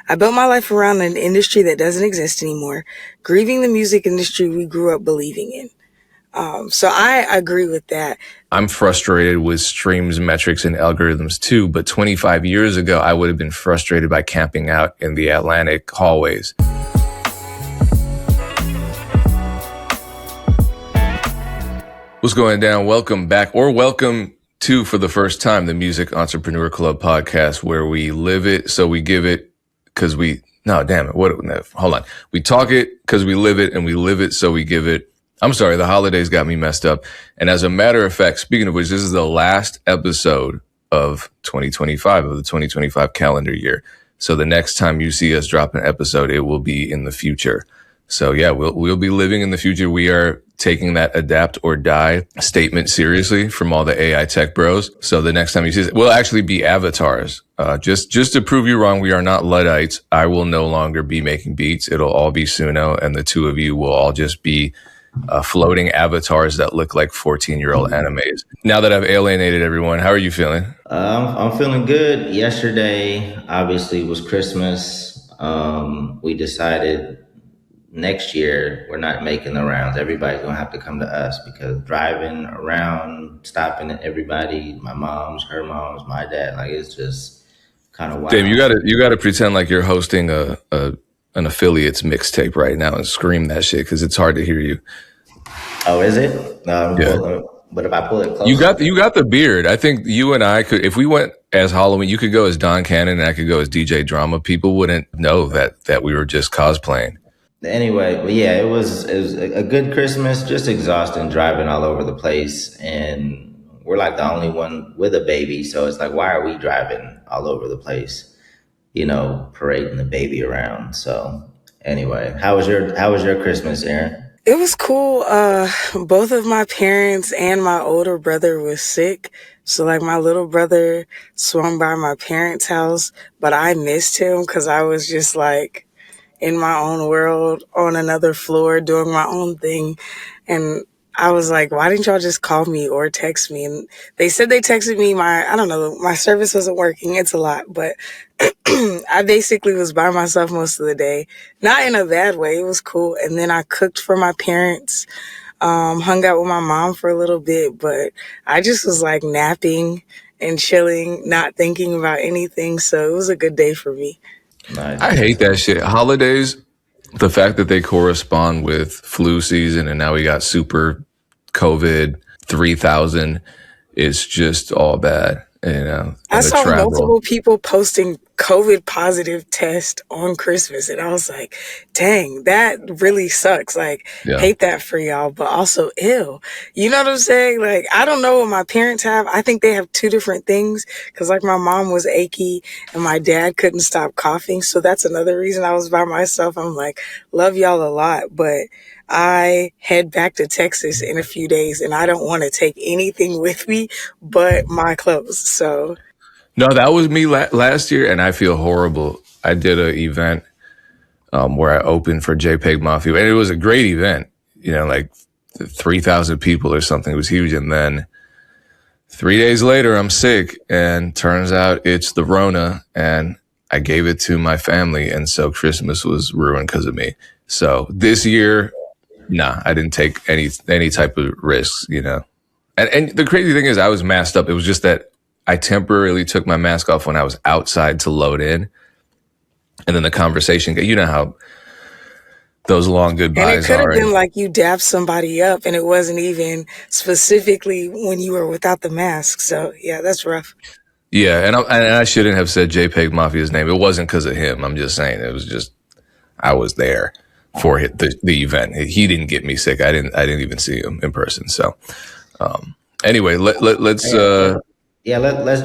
I built my life around an industry that doesn't exist anymore, grieving the music industry we grew up believing in. So I agree with that. I'm frustrated with streams, metrics, and algorithms too, but 25 years ago, I would have been frustrated by camping out in the Atlantic hallways. What's going down? Welcome back, or welcome to, for the first time, the Music Entrepreneur Club podcast, where we live it, so we give it, because we, no, damn it, what, no, hold on. We talk it because we live it, and we live it, so we give it. I'm sorry, the holidays got me messed up. And as a matter of fact, speaking of which, this is the last episode of 2025, of the 2025 calendar year. So the next time you see us drop an episode, it will be in the future. So yeah, we'll be living in the future. We are taking that adapt or die statement seriously from all the AI tech bros. So the next time you see it, we'll actually be avatars. Just to prove you wrong, we are not Luddites. I will no longer be making beats. It'll all be Suno, and the two of you will all just be floating avatars that look like 14-year-old animes. Now that I've alienated everyone, how are you feeling? I'm feeling good. Yesterday, obviously, was Christmas. We decided next year we're not making the rounds. Everybody's gonna have to come to us, because driving around, stopping at everybody, my mom's, her mom's, my dad, like, it's just kind of wild. Dave, you gotta pretend like you're hosting an affiliates mixtape right now and scream that shit, because it's hard to hear you. Oh, is it? Yeah. But if I pull it closer, you got the beard. I think you and I could, if we went as Halloween, you could go as Don Cannon and I could go as DJ Drama. People wouldn't know that we were just cosplaying. Anyway, but yeah, it was a good Christmas. Just exhausting, driving all over the place, and we're like the only one with a baby, so it's like, why are we driving all over the place? You know, parading the baby around. So anyway, how was your Christmas, Erinn? It was cool. Both of my parents and my older brother was sick. So like my little brother swung by my parents' house, but I missed him because I was just like in my own world on another floor doing my own thing. And I was like, why didn't y'all just call me or text me? And they said they texted me. I don't know, my service wasn't working. It's a lot, but I basically was by myself most of the day. Not in a bad way. It was cool. And then I cooked for my parents, hung out with my mom for a little bit, but I just was like napping and chilling, not thinking about anything. So it was a good day for me. Nice. I hate that shit. Holidays, the fact that they correspond with flu season and now we got super COVID 3000 is just all bad. You know, I saw multiple people posting COVID positive test on Christmas, and I was like, dang, that really sucks. Like, hate that for y'all, but also ill. You know what I'm saying? Like, I don't know what my parents have. I think they have two different things, because like my mom was achy and my dad couldn't stop coughing. So that's another reason I was by myself. I'm like, love y'all a lot, but I head back to Texas in a few days, and I don't want to take anything with me but my clothes. So, no, that was me last year, and I feel horrible. I did an event where I opened for JPEG Mafia, and it was a great event. You know, like 3,000 people or something. It was huge. And then 3 days later, I'm sick, and turns out it's the Rona, and I gave it to my family, and so Christmas was ruined because of me. So this year, nah, I didn't take any type of risks, you know. And the crazy thing is I was masked up. It was just that I temporarily took my mask off when I was outside to load in. And then the conversation, you know how those long goodbyes are. And it could have been like you dapped somebody up and it wasn't even specifically when you were without the mask. So yeah, that's rough. Yeah, and I shouldn't have said JPEG Mafia's name. It wasn't because of him. I'm just saying, it was just, I was there for the event. He didn't get me sick. I didn't even see him in person. So anyway, let's let's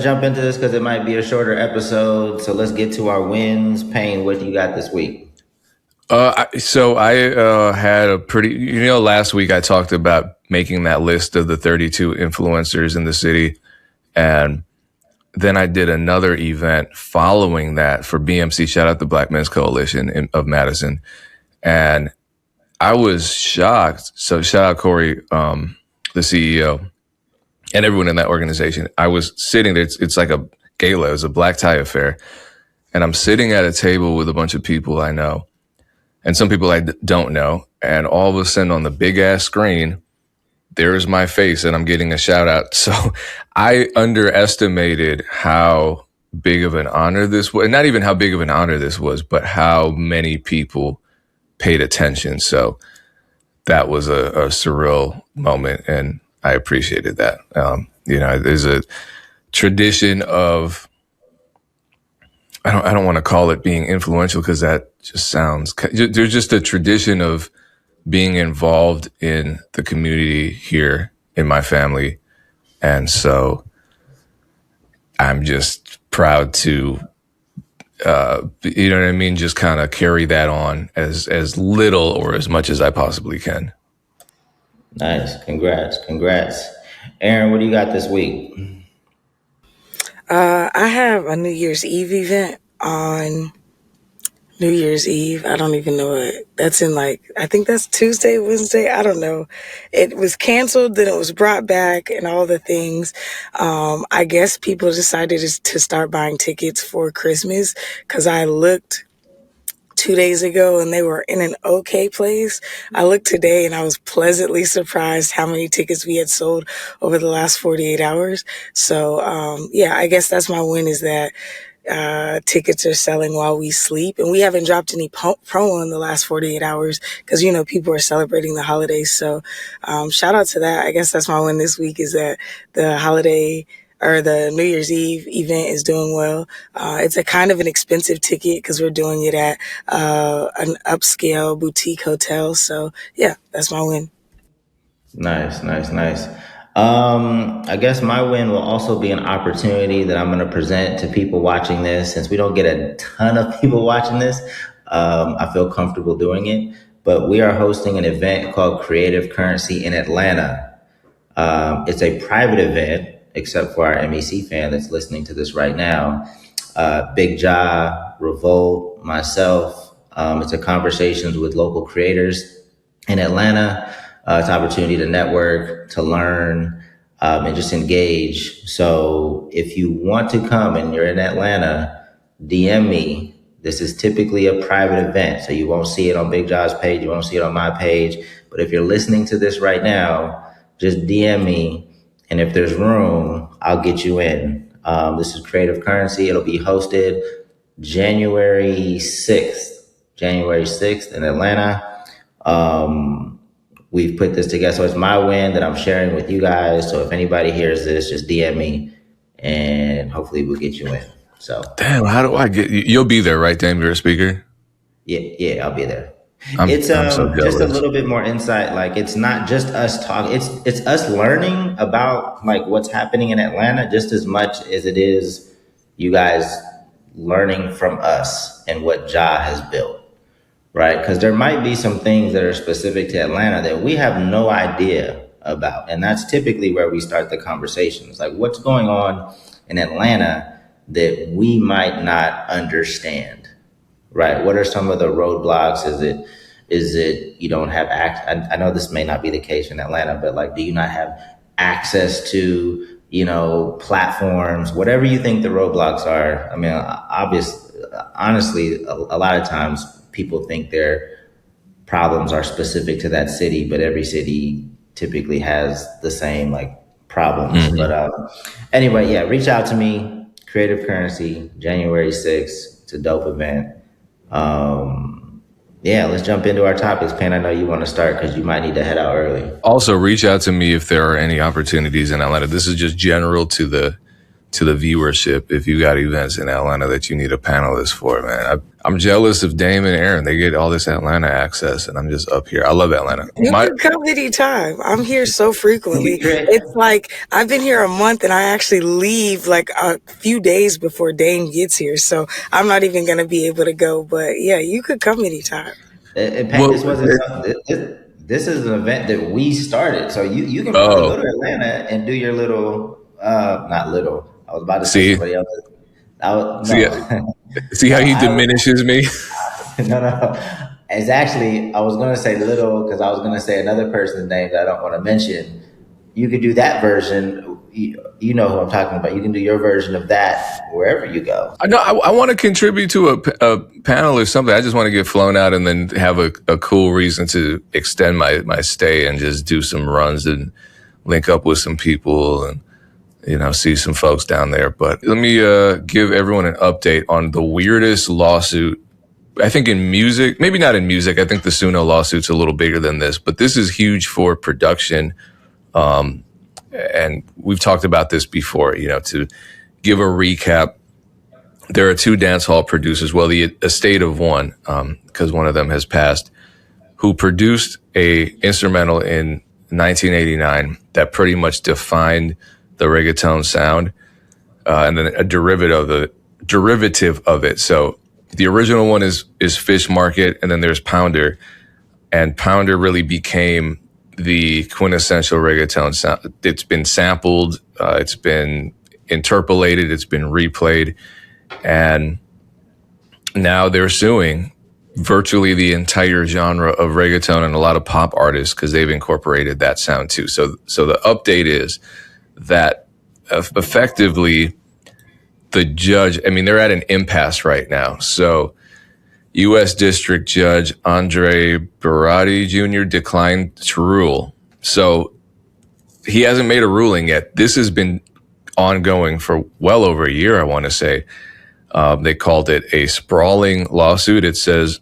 jump into this because it might be a shorter episode. So let's get to our wins. Payne, what do you got this week? So I had a pretty, last week I talked about making that list of the 32 influencers in the city, and then I did another event following that for BMC. Shout out the Black Men's Coalition of Madison. And I was shocked. So shout out Corey, the CEO, and everyone in that organization. I was sitting there. It's like a gala. It was a black tie affair. and I'm sitting at a table with a bunch of people I know and some people I don't know. And all of a sudden on the big ass screen, there's my face and I'm getting a shout out. So I underestimated how big of an honor this was. Not even how big of an honor this was, but how many people paid attention. So that was a surreal moment, and I appreciated that. There's a tradition of, I don't want to call it being influential because that just sounds, there's just a tradition of being involved in the community here in my family. And so I'm just proud to, you know what I mean? Just kind of carry that on as little or as much as I possibly can. Nice. Congrats. Erinn, what do you got this week? I have a New Year's Eve event on New Year's Eve. I don't even know it. That's in I think that's Tuesday, Wednesday. I don't know. It was canceled, then it was brought back and all the things. I guess people decided to start buying tickets for Christmas because I looked 2 days ago and they were in an okay place. I looked today and I was pleasantly surprised how many tickets we had sold over the last 48 hours. So, I guess that's my win, is that tickets are selling while we sleep, and we haven't dropped any promo in the last 48 hours because people are celebrating the holidays. So shout out to that. I guess that's my win this week, is that the holiday or the New Year's Eve event is doing well. It's a kind of an expensive ticket because we're doing it at an upscale boutique hotel. So yeah, that's my win. Nice. I guess my win will also be an opportunity that I'm going to present to people watching this. Since we don't get a ton of people watching this, I feel comfortable doing it. But we are hosting an event called Creative Currency in Atlanta. It's a private event, except for our MEC fan that's listening to this right now. Big Ja, Revolt, myself. It's a conversations with local creators in Atlanta. It's an opportunity to network, to learn, and just engage. So if you want to come and you're in Atlanta, DM me. This is typically a private event, so you won't see it on Big Ja's page. You won't see it on my page. But if you're listening to this right now, just DM me. And if there's room, I'll get you in. This is Creative Currency. It'll be hosted January 6th in Atlanta. We've put this together. So it's my win that I'm sharing with you guys. So if anybody hears this, just DM me and hopefully we'll get you in. So damn, how do I get you? You'll be there, right, Dame? You're a speaker? Yeah, I'll be there. I'm So just a little bit more insight. It's not just us talking. It's us learning about what's happening in Atlanta just as much as it is you guys learning from us and what Ja has built, right? Because there might be some things that are specific to Atlanta that we have no idea about, and that's typically where we start the conversations. What's going on in Atlanta that we might not understand, right? What are some of the roadblocks? Is it you don't have access? I know this may not be the case in Atlanta, but do you not have access to, platforms, whatever you think the roadblocks are? I mean, honestly, a lot of times people think their problems are specific to that city, but every city typically has the same problems. Mm-hmm. But anyway, yeah, reach out to me. Creative Currency, January 6th. It's a dope event. Let's jump into our topics. Pan, I know you want to start because you might need to head out early. Also, reach out to me if there are any opportunities in Atlanta. This is just general to the viewership. If you got events in Atlanta that you need a panelist for, man. I'm jealous of Dame and Erinn. They get all this Atlanta access, and I'm just up here. I love Atlanta. You can come anytime. I'm here so frequently. It's I've been here a month, and I actually leave a few days before Dame gets here. So I'm not even going to be able to go. But yeah, you could come anytime. This is an event that we started. So you can probably go to Atlanta and do your little, not little. I was about to say somebody else. See how he diminishes me? No. It's actually, I was going to say little because I was going to say another person's name that I don't want to mention. You could do that version, you know who I'm talking about. You can do your version of that wherever you go. I want to contribute to a panel or something. I just want to get flown out and then have a cool reason to extend my stay and just do some runs and link up with some people and, see some folks down there. But let me give everyone an update on the weirdest lawsuit. I think in music, maybe not in music. I think the Suno lawsuit's a little bigger than this, but this is huge for production. And we've talked about this before, to give a recap. There are two dancehall producers, well, the estate of one, because one of them has passed, who produced a instrumental in 1989 that pretty much defined the reggaeton sound, and then a derivative of it. So the original one is Fish Market, and then there's Pounder, and Pounder really became the quintessential reggaeton sound. It's been sampled, it's been interpolated, it's been replayed, and now they're suing virtually the entire genre of reggaeton and a lot of pop artists because they've incorporated that sound too. So the update is that effectively the judge, they're at an impasse right now. So U.S. District Judge Andre Barati Jr. declined to rule. So he hasn't made a ruling yet. This has been ongoing for well over a year, I want to say. They called it a sprawling lawsuit. It says,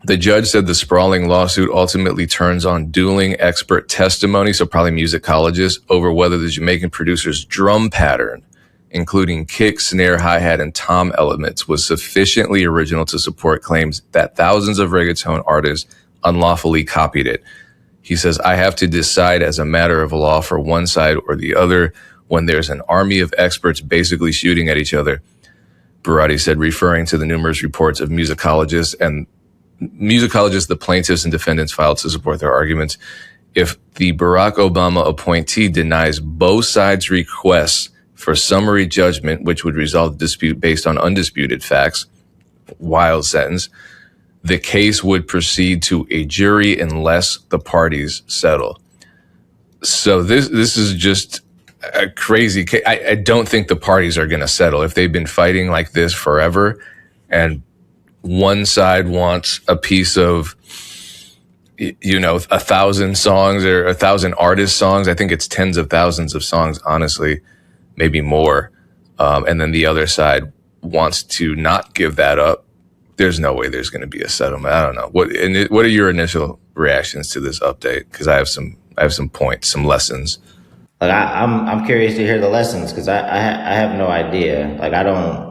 the judge said the sprawling lawsuit ultimately turns on dueling expert testimony, so probably musicologists, over whether the Jamaican producer's drum pattern, including kick, snare, hi-hat, and tom elements, was sufficiently original to support claims that thousands of reggaeton artists unlawfully copied it. He says, I have to decide as a matter of law for one side or the other when there's an army of experts basically shooting at each other, Barati said, referring to the numerous reports of musicologists, the plaintiffs and defendants filed to support their arguments. If the Barack Obama appointee denies both sides' requests for summary judgment, which would resolve the dispute based on undisputed facts, wild sentence, the case would proceed to a jury unless the parties settle. So this is just a crazy case. I don't think the parties are going to settle if they've been fighting like this forever, and one side wants a piece of, 1,000 songs or 1,000 artist songs. I think it's tens of thousands of songs, honestly, maybe more. And then the other side wants to not give that up. There's no way there's going to be a settlement. I don't know. What are your initial reactions to this update? Because I have some points, some lessons. Like I'm curious to hear the lessons because I have no idea. Like I don't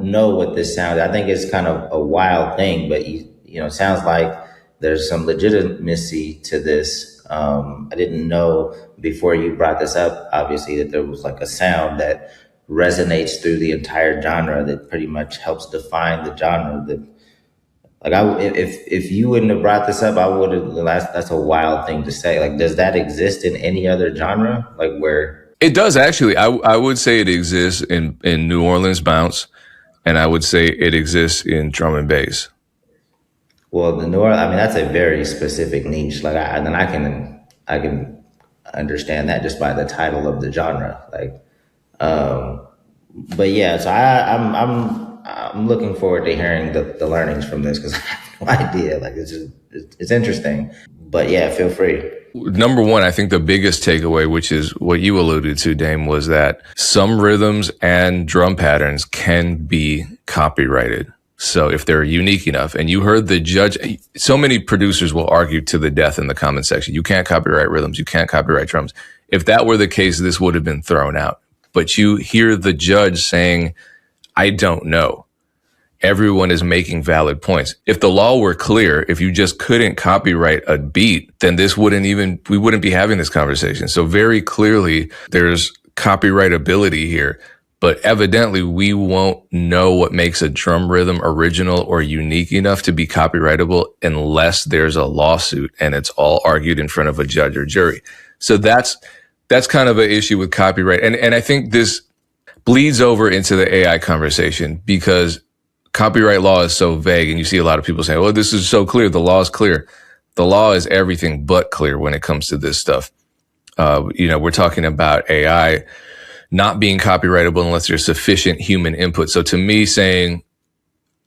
know what this sounds. I think it's kind of a wild thing, but it sounds like there's some legitimacy to this. I didn't know before you brought this up, obviously, that there was like a sound that resonates through the entire genre that pretty much helps define the genre. If you wouldn't have brought this up, I would have. That's a wild thing to say. Like, does that exist in any other genre? Like where it does actually. I would say it exists in New Orleans bounce, and I would say it exists in drum and bass. Well, the New Orleans, that's a very specific niche. Like, I can understand that just by the title of the genre. Like, but yeah, so I'm looking forward to hearing the learnings from this because I have no idea. Like, it's interesting. But yeah, feel free. Number one, I think the biggest takeaway, which is what you alluded to, Dame, was that some rhythms and drum patterns can be copyrighted. So if they're unique enough, and you heard the judge, so many producers will argue to the death in the comment section, you can't copyright rhythms, you can't copyright drums. If that were the case, this would have been thrown out. But you hear the judge saying, I don't know. Everyone is making valid points. If the law were clear, if you just couldn't copyright a beat, then we wouldn't be having this conversation. So very clearly there's copyrightability here, but evidently we won't know what makes a drum rhythm original or unique enough to be copyrightable unless there's a lawsuit and it's all argued in front of a judge or jury. So that's kind of an issue with copyright. And I think this bleeds over into the AI conversation because copyright law is so vague, and you see a lot of people saying, well, this is so clear. The law is clear. The law is everything but clear when it comes to this stuff. We're talking about AI not being copyrightable unless there's sufficient human input. So to me, saying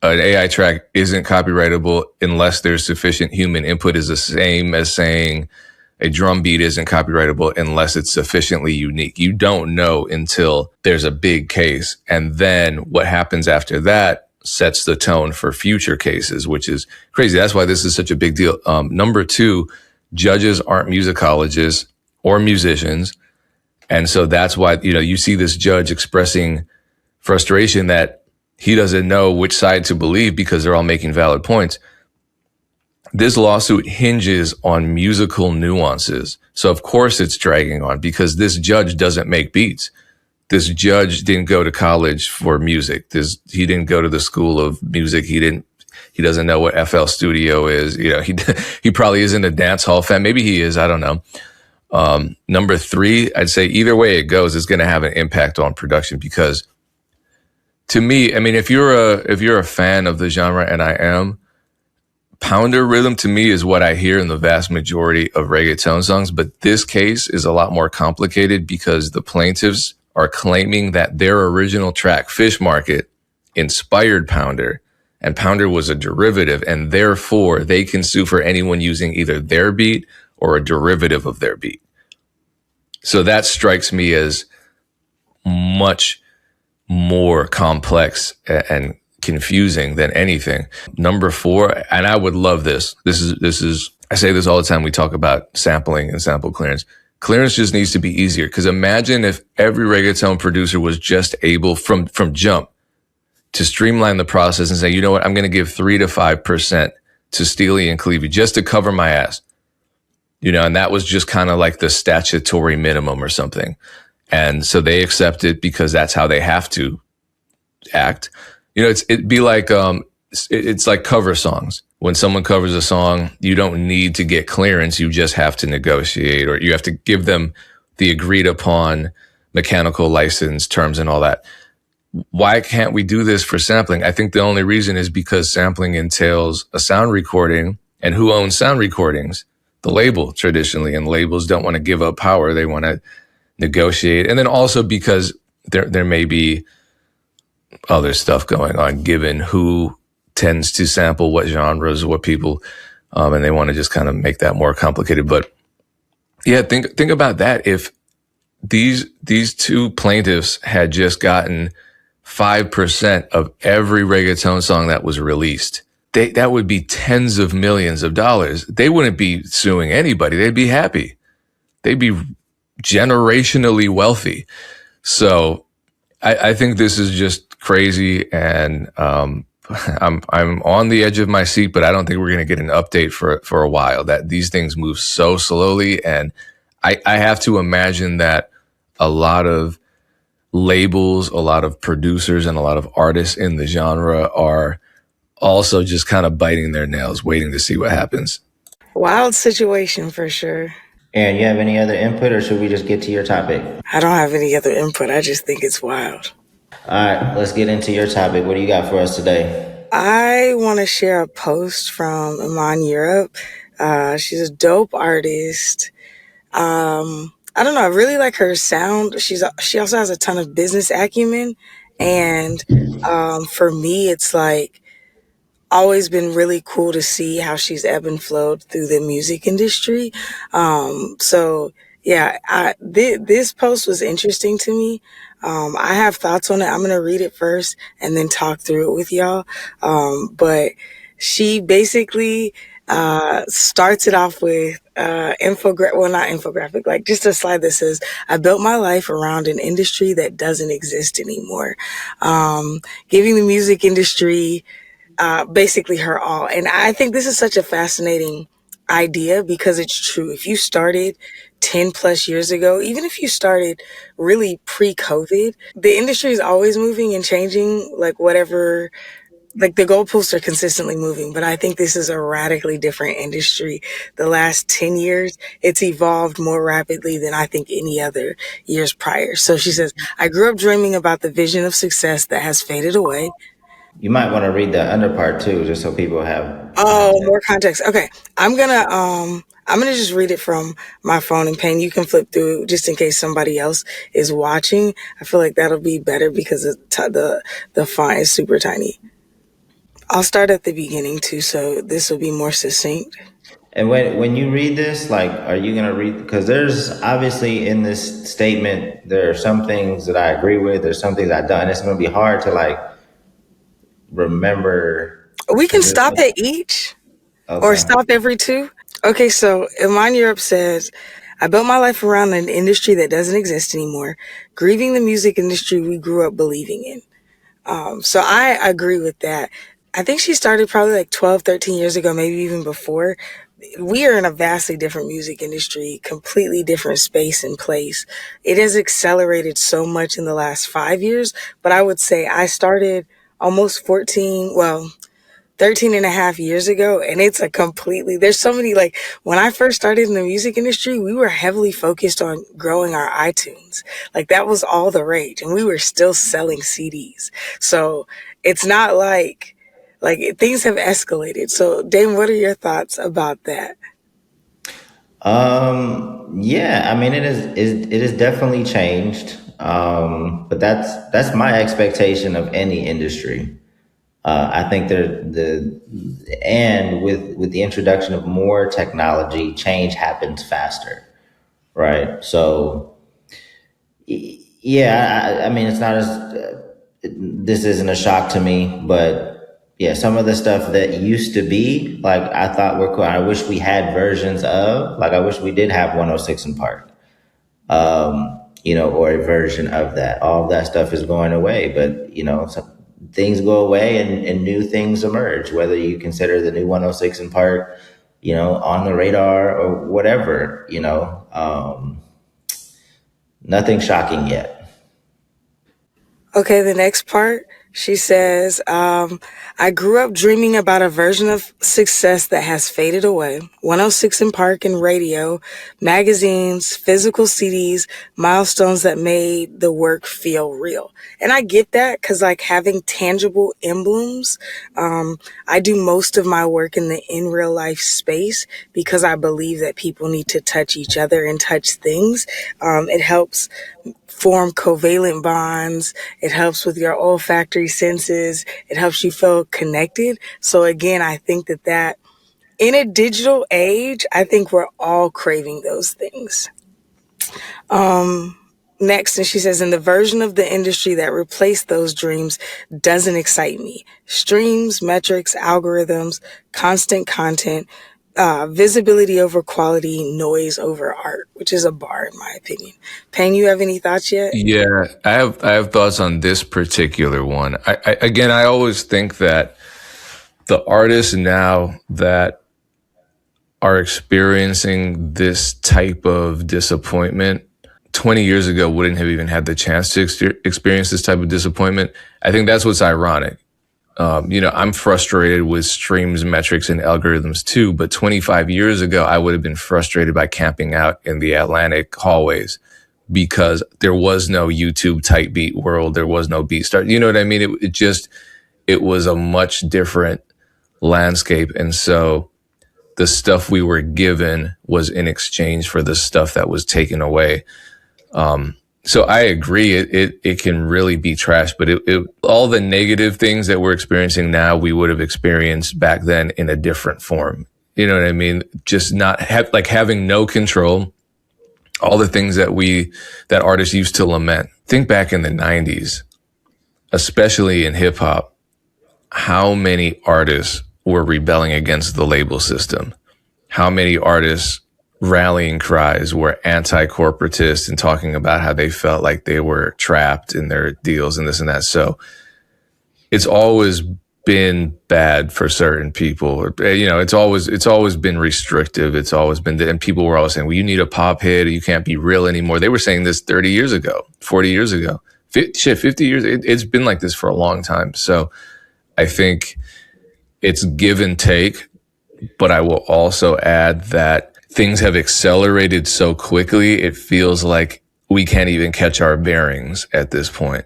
an AI track isn't copyrightable unless there's sufficient human input is the same as saying a drum beat isn't copyrightable unless it's sufficiently unique. You don't know until there's a big case. And then what happens after that sets the tone for future cases, which is crazy. That's why this is such a big deal. Number two, judges aren't musicologists or musicians. And so that's why, you see this judge expressing frustration that he doesn't know which side to believe because they're all making valid points. This lawsuit hinges on musical nuances. So of course it's dragging on because this judge doesn't make beats. This judge didn't go to college for music. He didn't go to the school of music. He doesn't know what FL Studio is. He probably isn't a dance hall fan. Maybe he is. I don't know. Number three, I'd say either way it goes, it's going to have an impact on production because to me, I mean, if you're a fan of the genre, and I am, pounder rhythm to me is what I hear in the vast majority of reggaeton songs. But this case is a lot more complicated because the plaintiffs are claiming that their original track, Fish Market, inspired pounder, and pounder was a derivative, and therefore they can sue for anyone using either their beat or a derivative of their beat. So that strikes me as much more complex and confusing than anything. Number four, and I would love this. This is, I say this all the time. We talk about sampling and sample clearance. Clearance just needs to be easier because imagine if every reggaeton producer was just able from jump to streamline the process and say, you know what, I'm going to give 3 to 5% to Steely and Clevie just to cover my ass. And that was just kind of like the statutory minimum or something. And so they accept it because that's how they have to act. It'd be like, it's like cover songs. When someone covers a song, you don't need to get clearance. You just have to negotiate, or you have to give them the agreed upon mechanical license terms and all that. Why can't we do this for sampling? I think the only reason is because sampling entails a sound recording, and who owns sound recordings? The label traditionally, and labels don't want to give up power. They want to negotiate. And then also because there may be other stuff going on given who tends to sample what genres, what people, and they want to just kind of make that more complicated. But yeah, think about that. If these two plaintiffs had just gotten 5% of every reggaeton song that was released, that would be tens of millions of dollars. They wouldn't be suing anybody. They'd be happy. They'd be generationally wealthy. So I think this is just crazy, and I'm on the edge of my seat, but I don't think we're going to get an update for a while. That these things move so slowly, and I have to imagine that a lot of labels, a lot of producers, and a lot of artists in the genre are also just kind of biting their nails, waiting to see what happens. Wild situation for sure. Aaron, you have any other input, or should we just get to your topic? I don't have any other input. I just think it's wild. All right, let's get into your topic. What do you got for us today? I want to share a post from Iman Europe. She's a dope artist. I don't know. I really like her sound. She also has a ton of business acumen. And for me, it's like always been really cool to see how she's ebbed and flowed through the music industry. So yeah, this post was interesting to me. I have thoughts on it. I'm going to read it first and then talk through it with y'all. But she basically, starts it off with, not infographic, like just a slide that says, I built my life around an industry that doesn't exist anymore. Giving the music industry, basically her all. And I think this is such a fascinating idea because it's true. If you started 10 plus years ago, even if you started really pre-COVID, the industry is always moving and changing, like whatever, like the goalposts are consistently moving. But I think this is a radically different industry. The last 10 years, it's evolved more rapidly than I think any other years prior. So she says, I grew up dreaming about the vision of success that has faded away. You might want to read the under part too, just so people have Oh, context. more context. Okay. I'm gonna just read it from my phone and pen. You can flip through just in case somebody else is watching. I feel like that'll be better because the font is super tiny. I'll start at the beginning too, so this will be more succinct. And when you read this, like, are you gonna read? Because there's obviously in this statement, there are some things that I agree with. There's some things I don't. And it's gonna be hard to like remember We can because stop at each or okay. stop every two. Okay, so in mine Europe says, I built my life around an industry that doesn't exist anymore, grieving the music industry we grew up believing in. So I agree with that. I think she started probably like 12, 13 years ago, maybe even before. We are in a vastly different music industry, completely different space and place. It has accelerated so much in the last 5 years, but I would say I started almost 14, well, 13 and a half years ago, and it's a completely, there's so many, like, when I first started in the music industry, we were heavily focused on growing our iTunes. Like, that was all the rage, and we were still selling CDs. So it's not like things have escalated. So Dame, what are your thoughts about that? Yeah, I mean, it is definitely changed. But that's my expectation of any industry. I think and with the introduction of more technology, change happens faster, right? So yeah, I mean, it's not as this isn't a shock to me, but yeah, some of the stuff that used to be like I thought were cool. I wish we had versions of, like, I wish we did have 106 in Park, or a version of that. All of that stuff is going away, but things go away and new things emerge. Whether you consider the new 106 in Park, on the radar or whatever, nothing shocking yet. Okay, the next part, she says, I grew up dreaming about a version of success that has faded away. 106 in Park and radio, magazines, physical CDs, milestones that made the work feel real. And I get that because, like, having tangible emblems, I do most of my work in real life space because I believe that people need to touch each other and touch things. It helps form covalent bonds. It helps with your olfactory senses. It helps you feel connected. So again, I think that in a digital age, I think we're all craving those things. Next, and she says, in the version of the industry that replaced those dreams doesn't excite me. Streams, metrics, algorithms, constant content, visibility over quality, noise over art, which is a bar in my opinion. Payne, you have any thoughts yet? Yeah, I have thoughts on this particular one. I always think that the artists now that are experiencing this type of disappointment 20 years ago wouldn't have even had the chance to experience this type of disappointment. I think that's what's ironic. I'm frustrated with streams, metrics, and algorithms too, but 25 years ago, I would have been frustrated by camping out in the Atlantic hallways because there was no YouTube type beat world. There was no BeatStar. You know what I mean? It was a much different landscape. And so the stuff we were given was in exchange for the stuff that was taken away. So I agree. It can really be trash, but all the negative things that we're experiencing now, we would have experienced back then in a different form. You know what I mean? Just not having no control. All the things that artists used to lament. Think back in the 90s, especially in hip hop, how many artists were rebelling against the label system? How many artists rallying cries were anti-corporatist and talking about how they felt like they were trapped in their deals and this and that. So it's always been bad for certain people. It's always been restrictive. It's always been, and people were always saying, well, you need a pop hit or you can't be real anymore. They were saying this 30 years ago, 40 years ago, 50 years. It's been like this for a long time. So I think it's give and take, but I will also add that things have accelerated so quickly, it feels like we can't even catch our bearings at this point.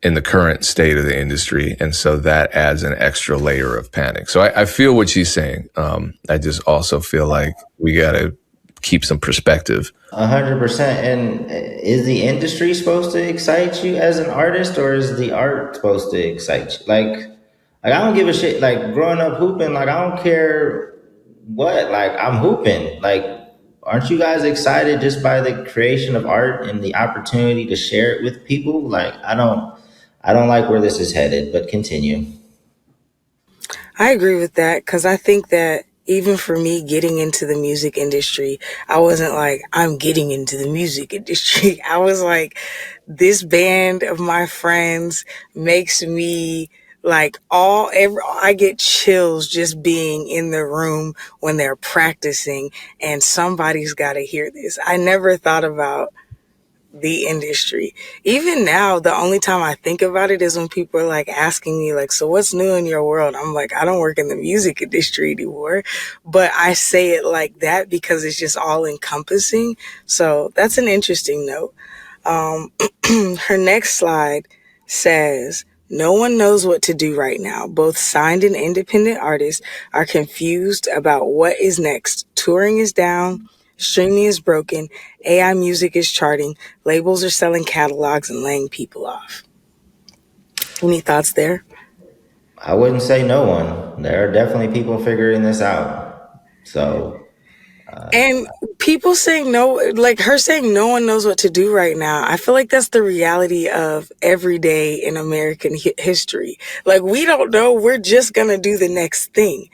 in the current state of the industry. And so that adds an extra layer of panic. So I feel what she's saying. I just also feel like we got to keep some perspective. 100%. And is the industry supposed to excite you as an artist, or is the art supposed to excite you? Like I don't give a shit. Like growing up hooping, like I don't care what. Like I'm hooping. Like, aren't you guys excited just by the creation of art and the opportunity to share it with people? Like I don't like where this is headed, but continue. I agree with that because I think that even for me getting into the music industry, I wasn't like, I'm getting into the music industry. I was like, this band of my friends makes me like I get chills just being in the room when they're practicing and somebody's got to hear this. I never thought about the industry. Even now, the only time I think about it is when people are like asking me like, so what's new in your world? I'm like, I don't work in the music industry anymore, but I say it like that because it's just all encompassing. So that's an interesting note. Her next slide says, no one knows what to do right now. Both signed and independent artists are confused about what is next. Touring is down. Streaming is broken. AI music is charting. Labels are selling catalogs and laying people off. Any thoughts there? I wouldn't say no one. There are definitely people figuring this out. So And people saying no, like her saying no one knows what to do right now. I feel like that's the reality of every day in American history. Like we don't know. We're just going to do the next thing,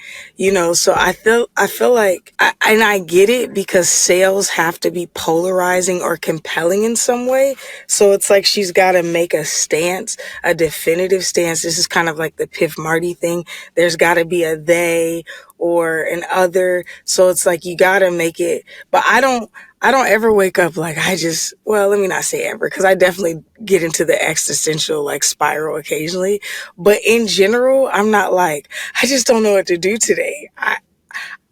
So I feel like, and I get it because sales have to be polarizing or compelling in some way. So it's like she's got to make a stance, a definitive stance. This is kind of like the Piff Marty thing. There's got to be a they or an other. So it's like you gotta make it, but I don't ever wake up like let me not say ever, because I definitely get into the existential like spiral occasionally. But in general, I'm not like, I just don't know what to do today.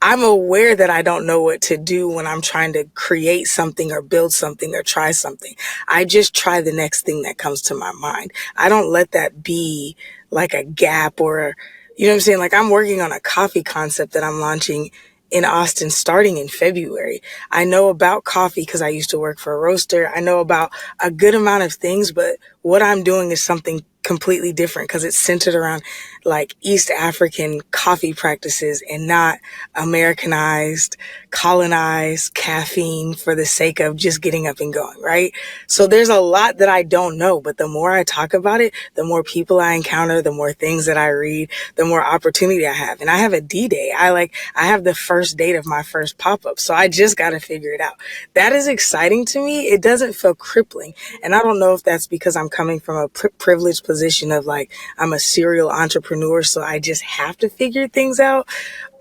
I'm aware that I don't know what to do when I'm trying to create something or build something or try something. I just try the next thing that comes to my mind. I don't let that be like a gap or, you know what I'm saying? Like I'm working on a coffee concept that I'm launching in Austin starting in February. I know about coffee because I used to work for a roaster. I know about a good amount of things, but what I'm doing is something completely different because it's centered around like East African coffee practices and not Americanized, colonized caffeine for the sake of just getting up and going, right? So there's a lot that I don't know, but the more I talk about it, the more people I encounter, the more things that I read, the more opportunity I have. And I have a D-Day. I have the first date of my first pop-up. So I just got to figure it out. That is exciting to me. It doesn't feel crippling. And I don't know if that's because I'm coming from a privileged position of like, I'm a serial entrepreneur, so I just have to figure things out.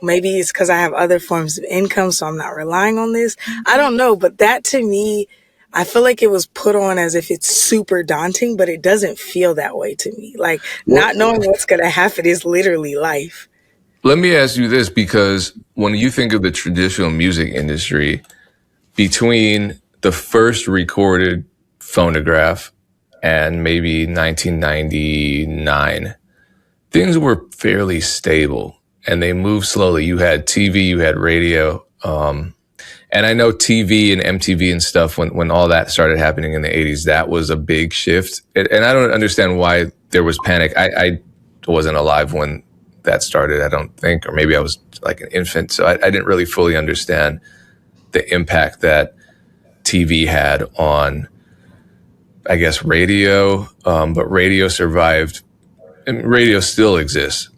Maybe it's because I have other forms of income, so I'm not relying on this. I don't know, but that to me, I feel like it was put on as if it's super daunting, but it doesn't feel that way to me. Like not knowing what's going to happen is literally life. Let me ask you this, because when you think of the traditional music industry, between the first recorded phonograph and maybe 1999, things were fairly stable and they moved slowly. You had TV, you had radio. And I know TV and MTV and stuff, when all that started happening in the 80s, that was a big shift. And I don't understand why there was panic. I wasn't alive when that started, I don't think, or maybe I was like an infant. So I didn't really fully understand the impact that TV had on, I guess, radio. But radio survived and radio still exists.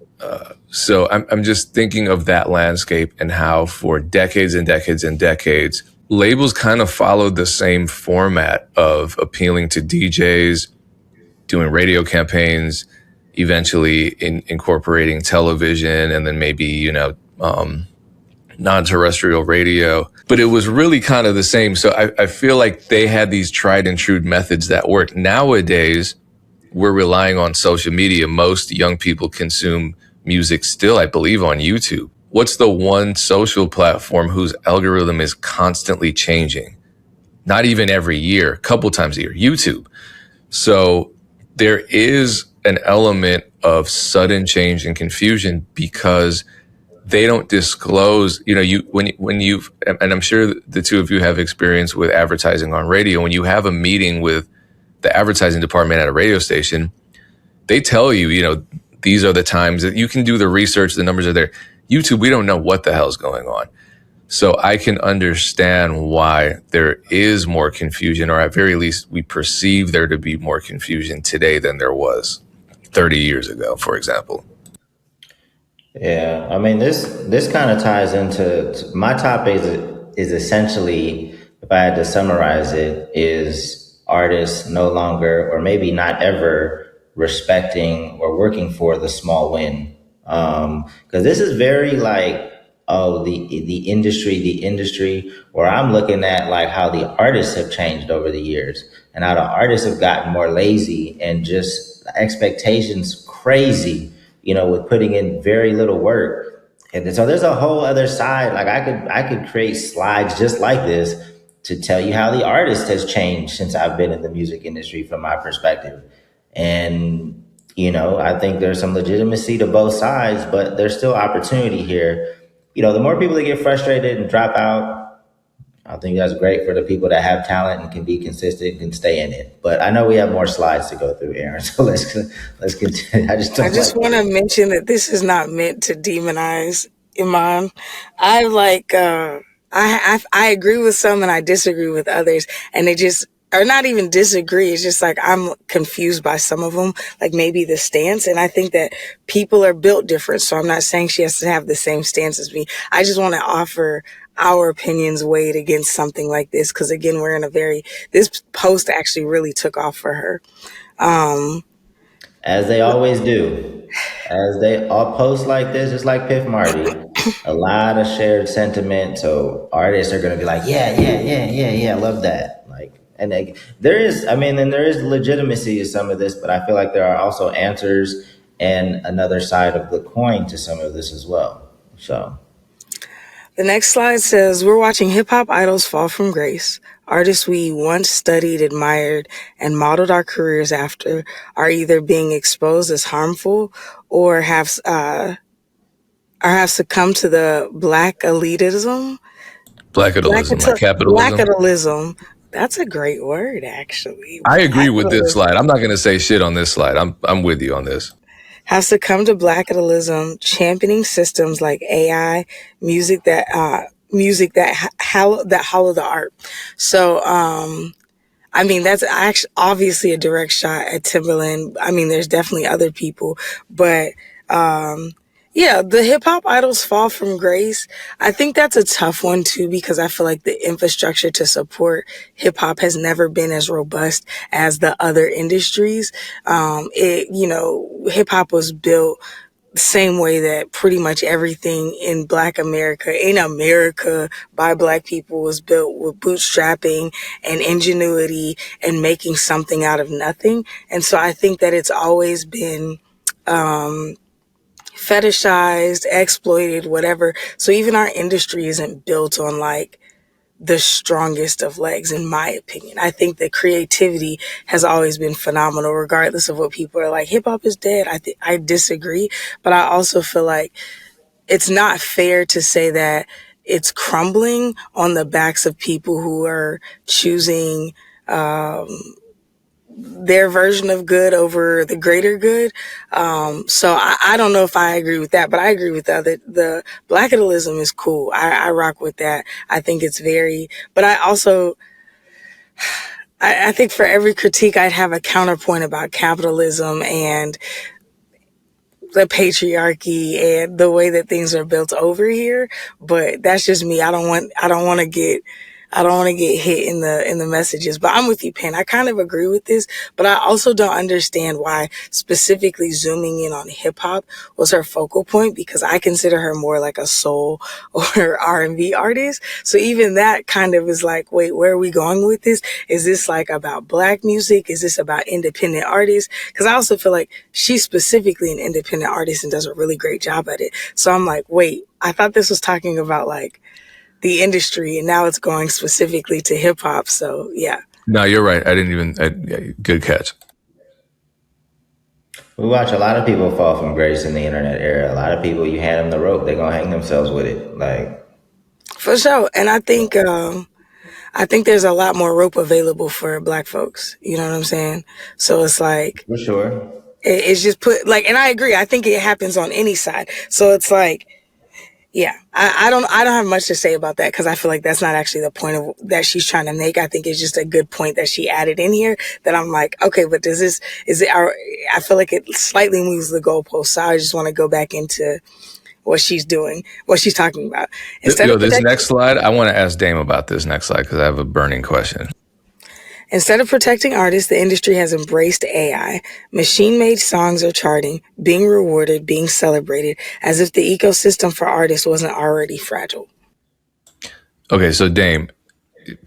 So I'm just thinking of that landscape and how for decades and decades and decades, labels kind of followed the same format of appealing to DJs, doing radio campaigns, eventually incorporating television, and then maybe, non-terrestrial radio. But it was really kind of the same. So I feel like they had these tried and true methods that work. Nowadays, we're relying on social media. Most young people consume music still, I believe, on YouTube. What's the one social platform whose algorithm is constantly changing? Not even every year, a couple times a year, YouTube. So there is an element of sudden change and confusion because they don't disclose, when you've, and I'm sure the two of you have experience with advertising on radio. When you have a meeting with the advertising department at a radio station, they tell you, these are the times that you can do the research. The numbers are there. YouTube, we don't know what the hell's going on. So I can understand why there is more confusion, or at very least we perceive there to be more confusion today than there was 30 years ago, for example. Yeah, I mean, this kind of ties into my topic is essentially, if I had to summarize it, is artists no longer, or maybe not ever, respecting or working for the small win. Because this is very like, oh, the industry, where I'm looking at like how the artists have changed over the years and how the artists have gotten more lazy and just expectations crazy, with putting in very little work. And so there's a whole other side. Like I could create slides just like this to tell you how the artist has changed since I've been in the music industry from my perspective. And, I think there's some legitimacy to both sides, but there's still opportunity here. The more people that get frustrated and drop out, I think that's great for the people that have talent and can be consistent and stay in it. But I know we have more slides to go through, Erinn. So let's continue. I just want to mention that this is not meant to demonize Iman. I agree with some and I disagree with others, and they just or not even disagree. It's just like I'm confused by some of them, like maybe the stance. And I think that people are built different. So I'm not saying she has to have the same stance as me. I just want to offer our opinions weighed against something like this. Cause again, we're in this post actually really took off for her. As they always do. As they all post like this, just like Piff Marty, a lot of shared sentiment. So artists are going to be like, yeah, I love that. Like, and there is legitimacy to some of this, but I feel like there are also answers and another side of the coin to some of this as well. So the next slide says, we're watching hip hop idols fall from grace. Artists we once studied, admired, and modeled our careers after are either being exposed as harmful or have succumbed to the black elitism. Blackadalism, like capitalism. Blackadalism. That's a great word, actually. I agree with this slide. I'm not going to say shit on this slide. I'm with you on this. Have succumbed to blackadalism, championing systems like AI, music that hollow the art. So, that's actually obviously a direct shot at Timbaland. There's definitely other people, but, the hip hop idols fall from grace. I think that's a tough one too, because I feel like the infrastructure to support hip hop has never been as robust as the other industries. Hip hop was built the same way that pretty much everything in Black America, by Black people, was built with bootstrapping and ingenuity and making something out of nothing. And so I think that it's always been, fetishized, exploited, whatever. So even our industry isn't built on like the strongest of legs, in my opinion. I think the creativity has always been phenomenal, regardless of what people are like. Hip hop is dead. I disagree, but I also feel like it's not fair to say that it's crumbling on the backs of people who are choosing, their version of good over the greater good. So I don't know if I agree with that, but I agree with the blackadalism is cool. I rock with that. I think it's but I also, I think for every critique, I'd have a counterpoint about capitalism and the patriarchy and the way that things are built over here. But that's just me. I don't want to get hit in the messages, but I'm with you, Pen. I kind of agree with this, but I also don't understand why specifically zooming in on hip hop was her focal point, because I consider her more like a soul or R&B artist. So even that kind of is like, wait, where are we going with this? Is this like about Black music? Is this about independent artists? Because I also feel like she's specifically an independent artist and does a really great job at it. So I'm like, wait, I thought this was talking about like the industry, and now it's going specifically to hip hop. So yeah. No, you're right. I didn't even. Good catch. We watch a lot of people fall from grace in the internet era. A lot of people, you hand them the rope, they're gonna hang themselves with it. Like, For sure. And I think there's a lot more rope available for black folks. You know what I'm saying? So it's like for sure. it's just put like, and I agree. I think it happens on any side. So it's like, yeah, I don't have much to say about that because I feel like that's not actually the point of that she's trying to make. I think it's just a good point that she added in here that I'm like, okay, but is it our, I feel like it slightly moves the goalpost. So I just want to go back into what she's doing, what she's talking about. Instead Yo, of this protecting next slide, I want to ask Dame about this next slide because I have a burning question. Instead of protecting artists, the industry has embraced AI. Machine-made songs are charting, being rewarded, being celebrated, as if the ecosystem for artists wasn't already fragile. Okay, so Dame,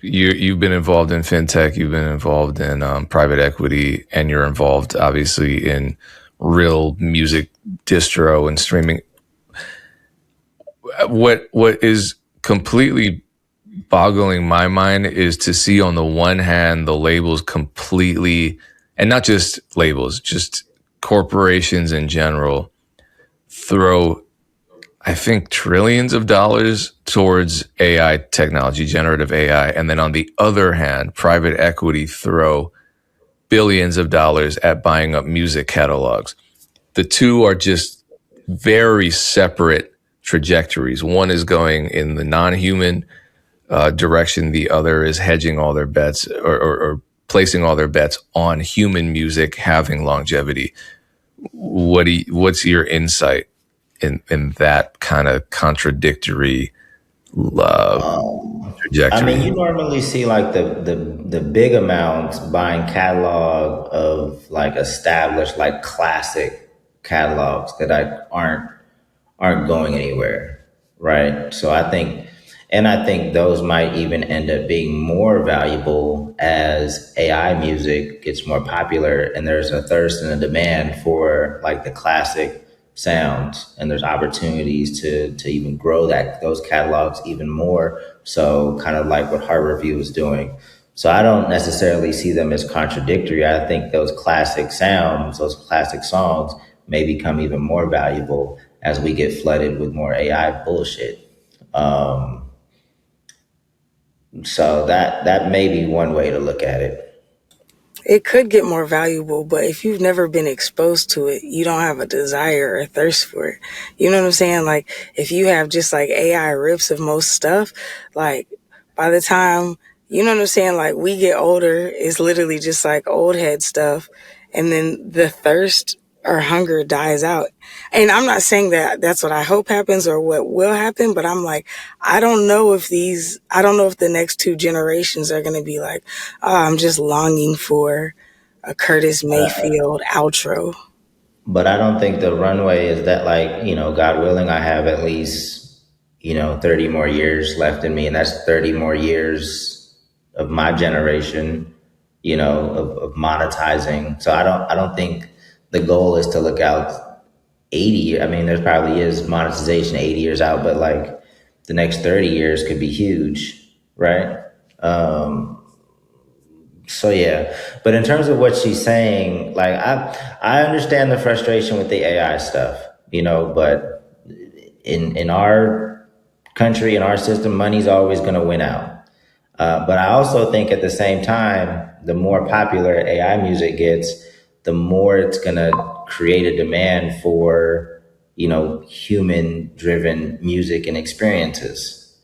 you've been involved in fintech, you've been involved in private equity, and you're involved obviously in real music distro and streaming. What is completely boggling my mind is to see on the one hand the labels completely, and not just labels, just corporations in general, throw I think trillions of dollars towards AI technology, generative AI, and then on the other hand private equity throw billions of dollars at buying up music catalogs. The two are just very separate trajectories. One is going in the non-human direction. The other is hedging all their bets or placing all their bets on human music having longevity. What's your insight in that kind of contradictory I mean, trajectory? you normally see like the big amounts buying catalog of like established like classic catalogs that aren't going anywhere, right? So I think those might even end up being more valuable as AI music gets more popular and there's a thirst and a demand for like the classic sounds, and there's opportunities to even grow those catalogs even more. So kind of like what Heart Review is doing. So I don't necessarily see them as contradictory. I think those classic sounds, those classic songs may become even more valuable as we get flooded with more AI bullshit. Um, so that may be one way to look at it. It could get more valuable, but if you've never been exposed to it, you don't have a desire or thirst for it. You know what I'm saying? Like, if you have just like AI rips of most stuff, like, by the time, you know what I'm saying? Like, we get older, it's literally just like old head stuff. And then the thirst or hunger dies out. And I'm not saying that that's what I hope happens or what will happen, but I'm like, I don't know if the next two generations are going to be like, oh, I'm just longing for a Curtis Mayfield outro. But I don't think the runway is that, like, God willing, I have at least, 30 more years left in me. And that's 30 more years of my generation, of monetizing. So I don't think the goal is to look out 80. I mean, there probably is monetization 80 years out, but like the next 30 years could be huge, right? So yeah, but in terms of what she's saying, like I understand the frustration with the AI stuff, but in our country, in our system, money's always going to win out. But I also think at the same time, the more popular AI music gets, the more it's going to create a demand for, human driven music and experiences.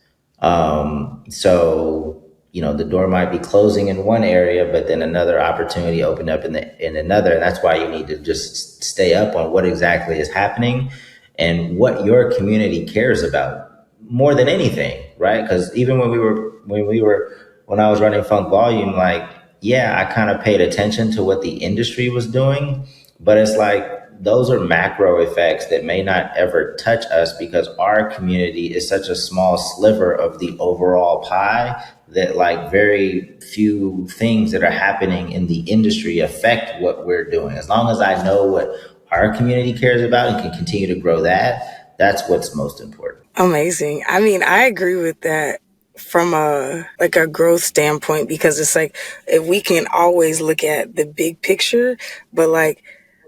So, the door might be closing in one area, but then another opportunity opened up in another. And that's why you need to just stay up on what exactly is happening and what your community cares about more than anything, right? Because even when I was running Funk Volume, like, yeah, I kind of paid attention to what the industry was doing, but it's like those are macro effects that may not ever touch us because our community is such a small sliver of the overall pie that like very few things that are happening in the industry affect what we're doing. As long as I know what our community cares about and can continue to grow that, that's what's most important. Amazing. I mean, I agree with that from a growth standpoint because it's like if we can always look at the big picture, but like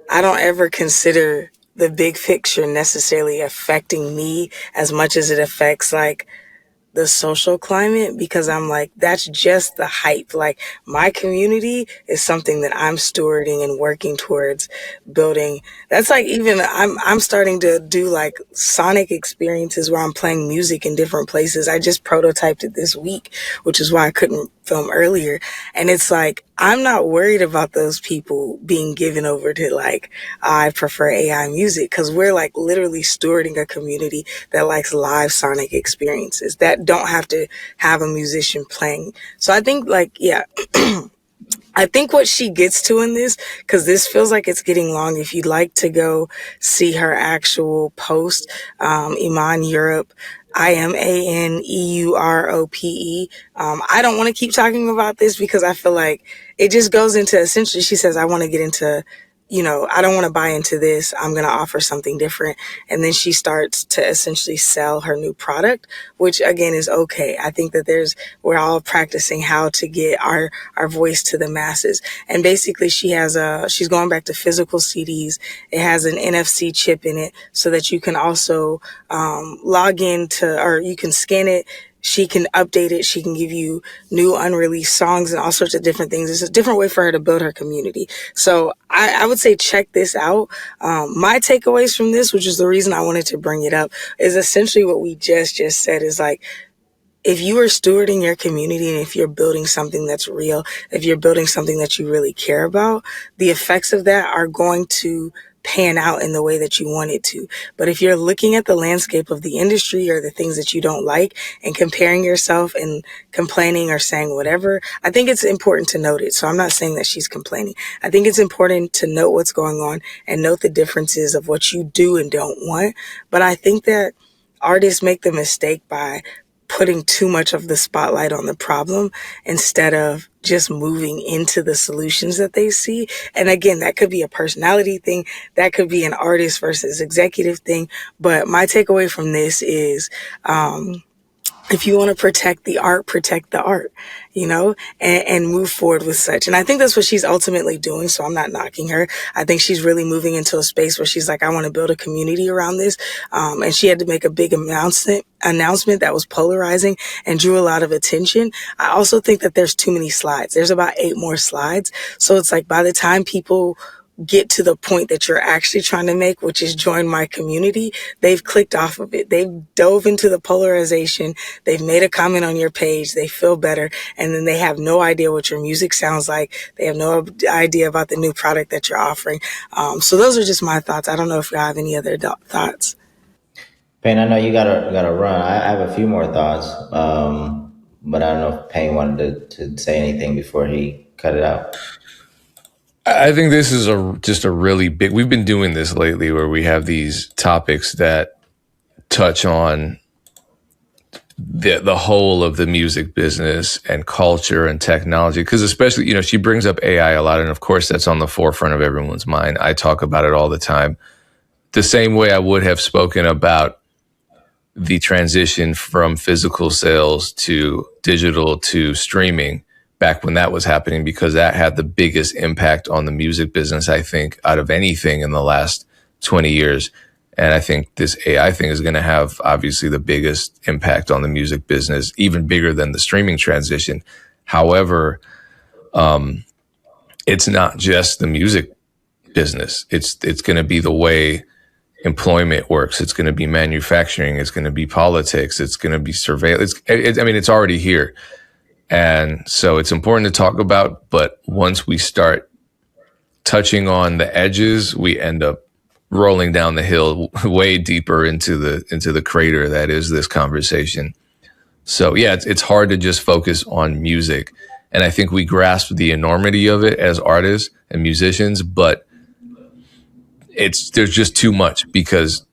I don't ever consider the big picture necessarily affecting me as much as it affects like the social climate, because I'm like, that's just the hype. Like, my community is something that I'm stewarding and working towards building. That's like, even I'm starting to do like sonic experiences where I'm playing music in different places. I just prototyped it this week, which is why I couldn't film earlier. And it's like, I'm not worried about those people being given over to like, I prefer AI music, because we're like literally stewarding a community that likes live sonic experiences that don't have to have a musician playing. So I think like, yeah, I think what she gets to in this, because this feels like it's getting long, if you'd like to go see her actual post, Iman Europe, IMANEUROPE. I don't want to keep talking about this because I feel like it just goes into, essentially, she says, I want to get into, I don't want to buy into this. I'm going to offer something different. And then she starts to essentially sell her new product, which again is okay. I think that we're all practicing how to get our voice to the masses. And basically she's going back to physical CDs. It has an NFC chip in it so that you can also, log into, or you can scan it. She can update it. She can give you new unreleased songs and all sorts of different things. It's a different way for her to build her community. So I would say check this out. My takeaways from this, which is the reason I wanted to bring it up, is essentially what we just said, is like, if you are stewarding your community and if you're building something that's real, if you're building something that you really care about, the effects of that are going to pan out in the way that you want it to. But if you're looking at the landscape of the industry or the things that you don't like and comparing yourself and complaining or saying whatever, I think it's important to note it. So I'm not saying that she's complaining. I think it's important to note what's going on and note the differences of what you do and don't want. But I think that artists make the mistake by putting too much of the spotlight on the problem instead of just moving into the solutions that they see. And again, that could be a personality thing. That could be an artist versus executive thing. But my takeaway from this is, if you want to protect the art, and move forward with such. And I think that's what she's ultimately doing. So I'm not knocking her. I think she's really moving into a space where she's like, I want to build a community around this. And she had to make a big announcement that was polarizing and drew a lot of attention. I also think that there's too many slides. There's about 8 more slides. So it's like, by the time people get to the point that you're actually trying to make, which is join my community, they've clicked off of it. They've dove into the polarization. They've made a comment on your page. They feel better. And then they have no idea what your music sounds like. They have no idea about the new product that you're offering. So those are just my thoughts. I don't know if you have any other thoughts. Payne, I know you gotta run. I have a few more thoughts, but I don't know if Payne wanted to say anything before he cut it out. I think this is just a really big, we've been doing this lately where we have these topics that touch on the whole of the music business and culture and technology. Because especially, she brings up AI a lot. And of course, that's on the forefront of everyone's mind. I talk about it all the time. The same way I would have spoken about the transition from physical sales to digital to streaming back when that was happening, because that had the biggest impact on the music business, I think, out of anything in the last 20 years. And I think this AI thing is going to have obviously the biggest impact on the music business, even bigger than the streaming transition. However, it's not just the music business. It's going to be the way employment works. It's going to be manufacturing. It's going to be politics. It's going to be surveillance. It's already here. And so it's important to talk about, but once we start touching on the edges, we end up rolling down the hill way deeper into the crater that is this conversation. So yeah, it's hard to just focus on music. And I think we grasp the enormity of it as artists and musicians, but there's just too much, because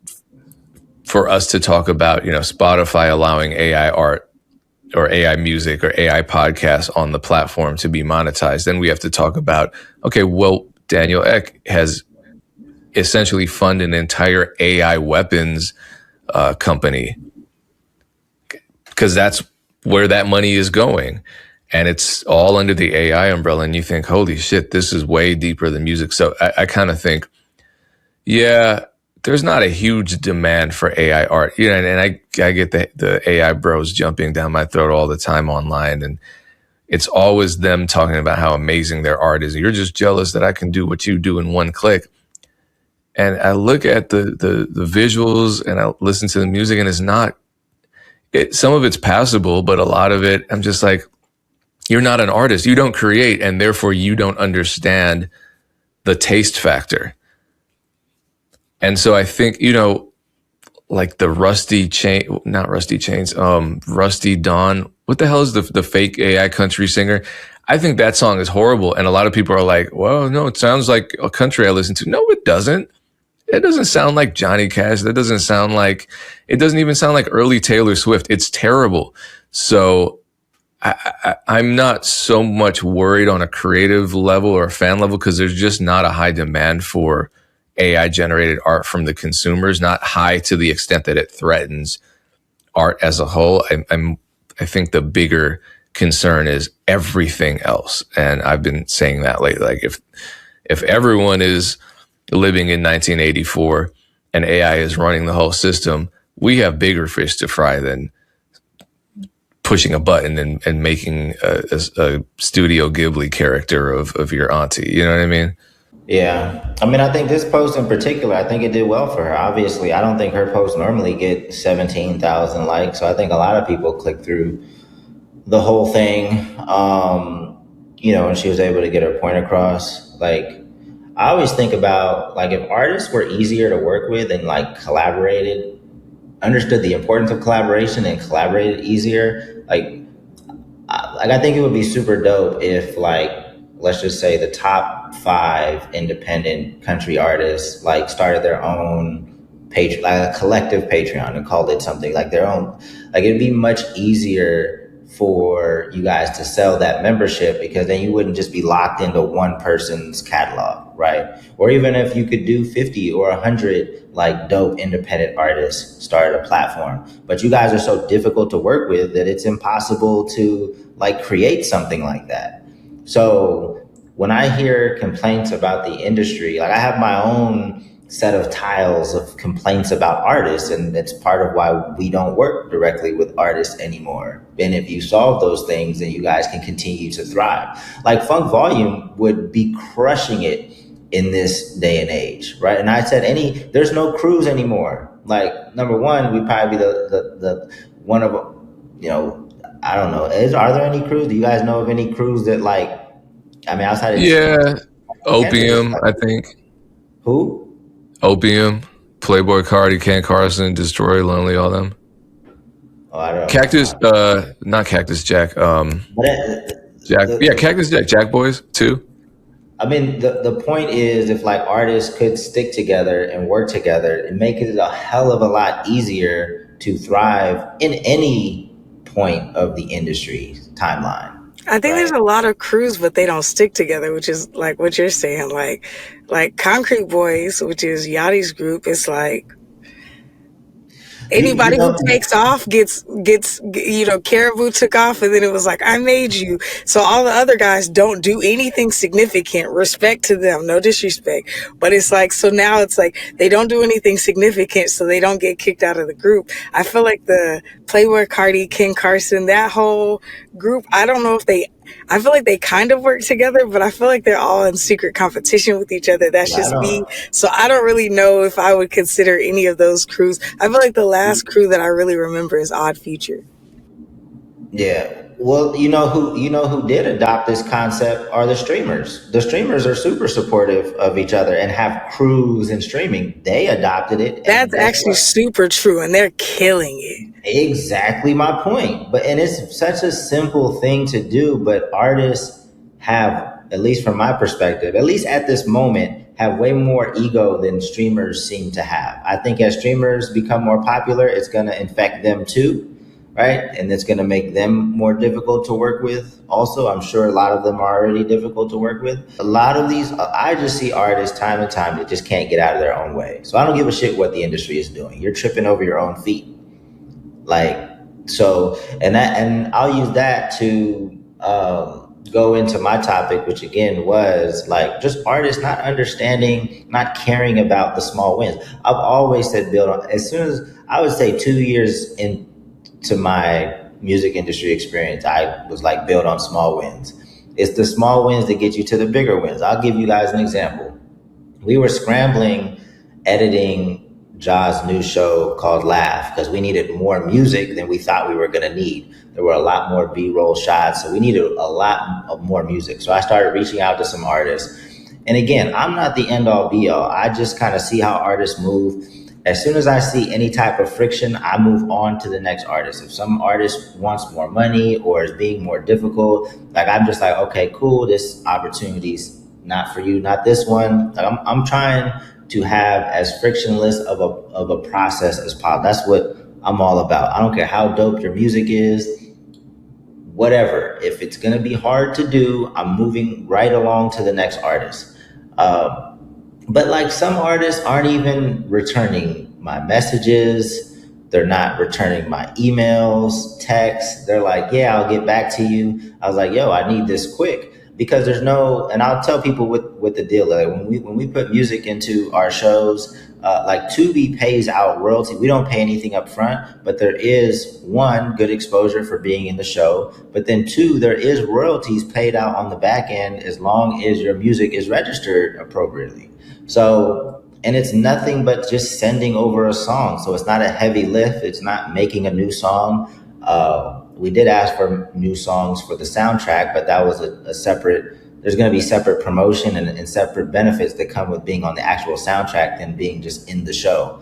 for us to talk about, Spotify allowing AI art or AI music or AI podcasts on the platform to be monetized, then we have to talk about, okay, well, Daniel Ek has essentially funded an entire AI weapons company, because that's where that money is going. And it's all under the AI umbrella. And you think, holy shit, this is way deeper than music. So I kind of think Yeah, there's not a huge demand for AI art. And I get the AI bros jumping down my throat all the time online, and it's always them talking about how amazing their art is. You're just jealous that I can do what you do in one click. And I look at the visuals and I listen to the music, and it's not some of it's passable, but a lot of it, I'm just like, you're not an artist. You don't create, and therefore you don't understand the taste factor. And so I think, like the Rusty Dawn. What the hell is the fake AI country singer? I think that song is horrible. And a lot of people are like, well, no, it sounds like a country I listen to. No, it doesn't. It doesn't sound like Johnny Cash. It doesn't even sound like early Taylor Swift. It's terrible. So I'm not so much worried on a creative level or a fan level because there's just not a high demand for AI generated art from the consumers, not high to the extent that it threatens art as a whole. I think the bigger concern is everything else. And I've been saying that lately. Like if everyone is living in 1984 and AI is running the whole system, we have bigger fish to fry than pushing a button and making a Studio Ghibli character of your auntie. You know what I mean? Yeah. I mean, I think this post in particular, I think it did well for her. Obviously, I don't think her posts normally get 17,000 likes. So I think a lot of people click through the whole thing, and she was able to get her point across. Like, I always think about, like, if artists were easier to work with and, like, understood the importance of collaboration and collaborated easier, I think it would be super dope if, like, let's just say the top 5 independent country artists like started their own page, like a collective Patreon, and called it something like their own. Like, it'd be much easier for you guys to sell that membership, because then you wouldn't just be locked into one person's catalog, right? Or even if you could do 50 or 100 like dope independent artists start a platform, but you guys are so difficult to work with that it's impossible to like create something like that. So when I hear complaints about the industry, like I have my own set of tiles of complaints about artists, and it's part of why we don't work directly with artists anymore. And if you solve those things, then you guys can continue to thrive. Like Funk Volume would be crushing it in this day and age, right? And I said, there's no crews anymore. Like, number one, we'd probably be the one of, I don't know. Are there any crews? Do you guys know of any crews that outside of Opium, I think. Who? Opium, Playboy Cardi, Ken Carson, Destroy, Lonely, all them. Oh, I don't know. Cactus, not Cactus Jack. Cactus Jack, Jack Boys too. I mean, the point is, if like artists could stick together and work together, and make it a hell of a lot easier to thrive in any point of the industry timeline. I think there's a lot of crews, but they don't stick together, which is like what you're saying. Like Concrete Boys, which is Yachty's group, it's like anybody who takes off gets Caribou took off, and then it was like, I made you. So all the other guys don't do anything significant. Respect to them, no disrespect. But it's like, so now it's like they don't do anything significant, so they don't get kicked out of the group. I feel like the Playboy Cardi, Ken Carson, that whole group, I don't know if I feel like they kind of work together, but I feel like they're all in secret competition with each other. That's just me. So I don't really know if I would consider any of those crews. I feel like the last crew that I really remember is Odd Future. Yeah. Well, you know who did adopt this concept are the streamers. The streamers are super supportive of each other and have crews and streaming. They adopted it. That's actually super true, and they're killing it. Exactly my point. And it's such a simple thing to do, but artists have, at least from my perspective, at least at this moment, have way more ego than streamers seem to have. I think as streamers become more popular, it's going to infect them too, right? And it's going to make them more difficult to work with. Also, I'm sure a lot of them are already difficult to work with. A lot of these, I just see artists time and time that just can't get out of their own way. So I don't give a shit what the industry is doing. You're tripping over your own feet. And I'll use that to go into my topic, which again was like just artists not understanding, not caring about the small wins. I've always said build on, as soon as I would say 2 years into my music industry experience, I was like build on small wins. It's the small wins that get you to the bigger wins. I'll give you guys an example. We were scrambling editing Ja's new show called Laugh because we needed more music than we thought we were going to need. There were a lot more B-roll shots, so we needed a lot of more music. So I started reaching out to some artists. And again, I'm not the end all be all. I just kind of see how artists move. As soon as I see any type of friction, I move on to the next artist. If some artist wants more money or is being more difficult, like I'm just like, okay, cool, this opportunity's not for you, not this one. Like I'm trying to have as frictionless of a process as possible. That's what I'm all about. I don't care how dope your music is, whatever. If it's gonna be hard to do, I'm moving right along to the next artist. But like some artists aren't even returning my messages. They're not returning my emails, texts. They're like, yeah, I'll get back to you. I was like, yo, I need this quick. Because there's no, and I'll tell people what the deal is. Like when we put music into our shows, like Tubi pays out royalty. We don't pay anything up front, but there is one, good exposure for being in the show. But then two, there is royalties paid out on the back end as long as your music is registered appropriately. So, and it's nothing but just sending over a song. So it's not a heavy lift. It's not making a new song. We did ask for new songs for the soundtrack, but that was a separate, there's going to be separate promotion and separate benefits that come with being on the actual soundtrack than being just in the show.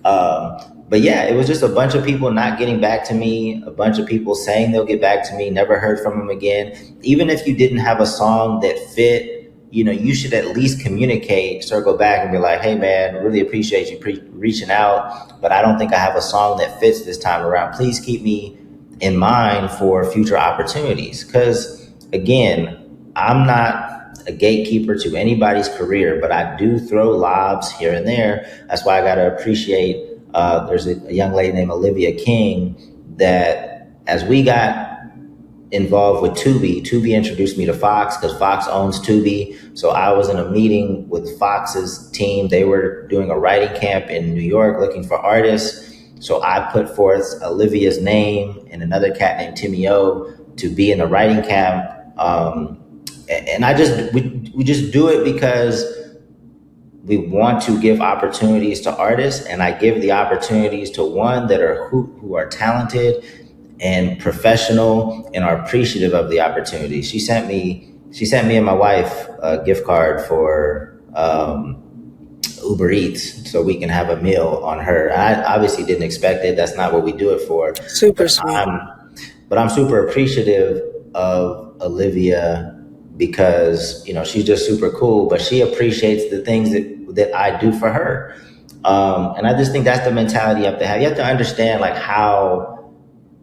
But yeah, it was just a bunch of people not getting back to me, a bunch of people saying they'll get back to me, never heard from them again. Even if you didn't have a song that fit, you know, you should at least communicate, circle back and be like, hey man, really appreciate you reaching out, but I don't think I have a song that fits this time around. Please keep me in mind for future opportunities. Because again, I'm not a gatekeeper to anybody's career, but I do throw lobs here and there. That's why I got to appreciate, there's a young lady named Olivia King that as we got involved with Tubi introduced me to Fox because Fox owns Tubi. So I was in a meeting with Fox's team. They were doing a writing camp in New York looking for artists. So I put forth Olivia's name and another cat named Timmy O to be in the writing camp. And we just do it because we want to give opportunities to artists. And I give the opportunities to one that are who are talented and professional and are appreciative of the opportunity. She sent me and my wife a gift card for Uber Eats so we can have a meal on her. I obviously didn't expect it. That's not what we do it for. Super sweet. But I'm super appreciative of Olivia because, you know, she's just super cool, but she appreciates the things that I do for her. And I just think that's the mentality you have to have. You have to understand like how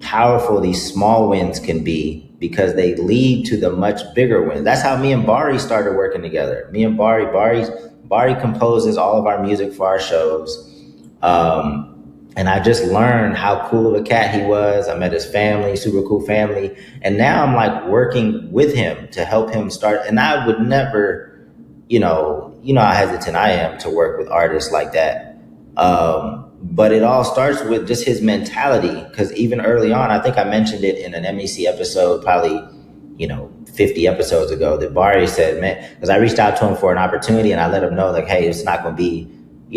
powerful these small wins can be because they lead to the much bigger wins. That's how me and Bari started working together. Me and Bari composes all of our music for our shows. And I just learned how cool of a cat he was. I met his family, super cool family. And now I'm like working with him to help him start. And I would never, you know how hesitant I am to work with artists like that. But it all starts with just his mentality. Because even early on, I think I mentioned it in an MEC episode, probably, 50 episodes ago, that Bari said, man, because I reached out to him for an opportunity and I let him know, like, hey, it's not going to be,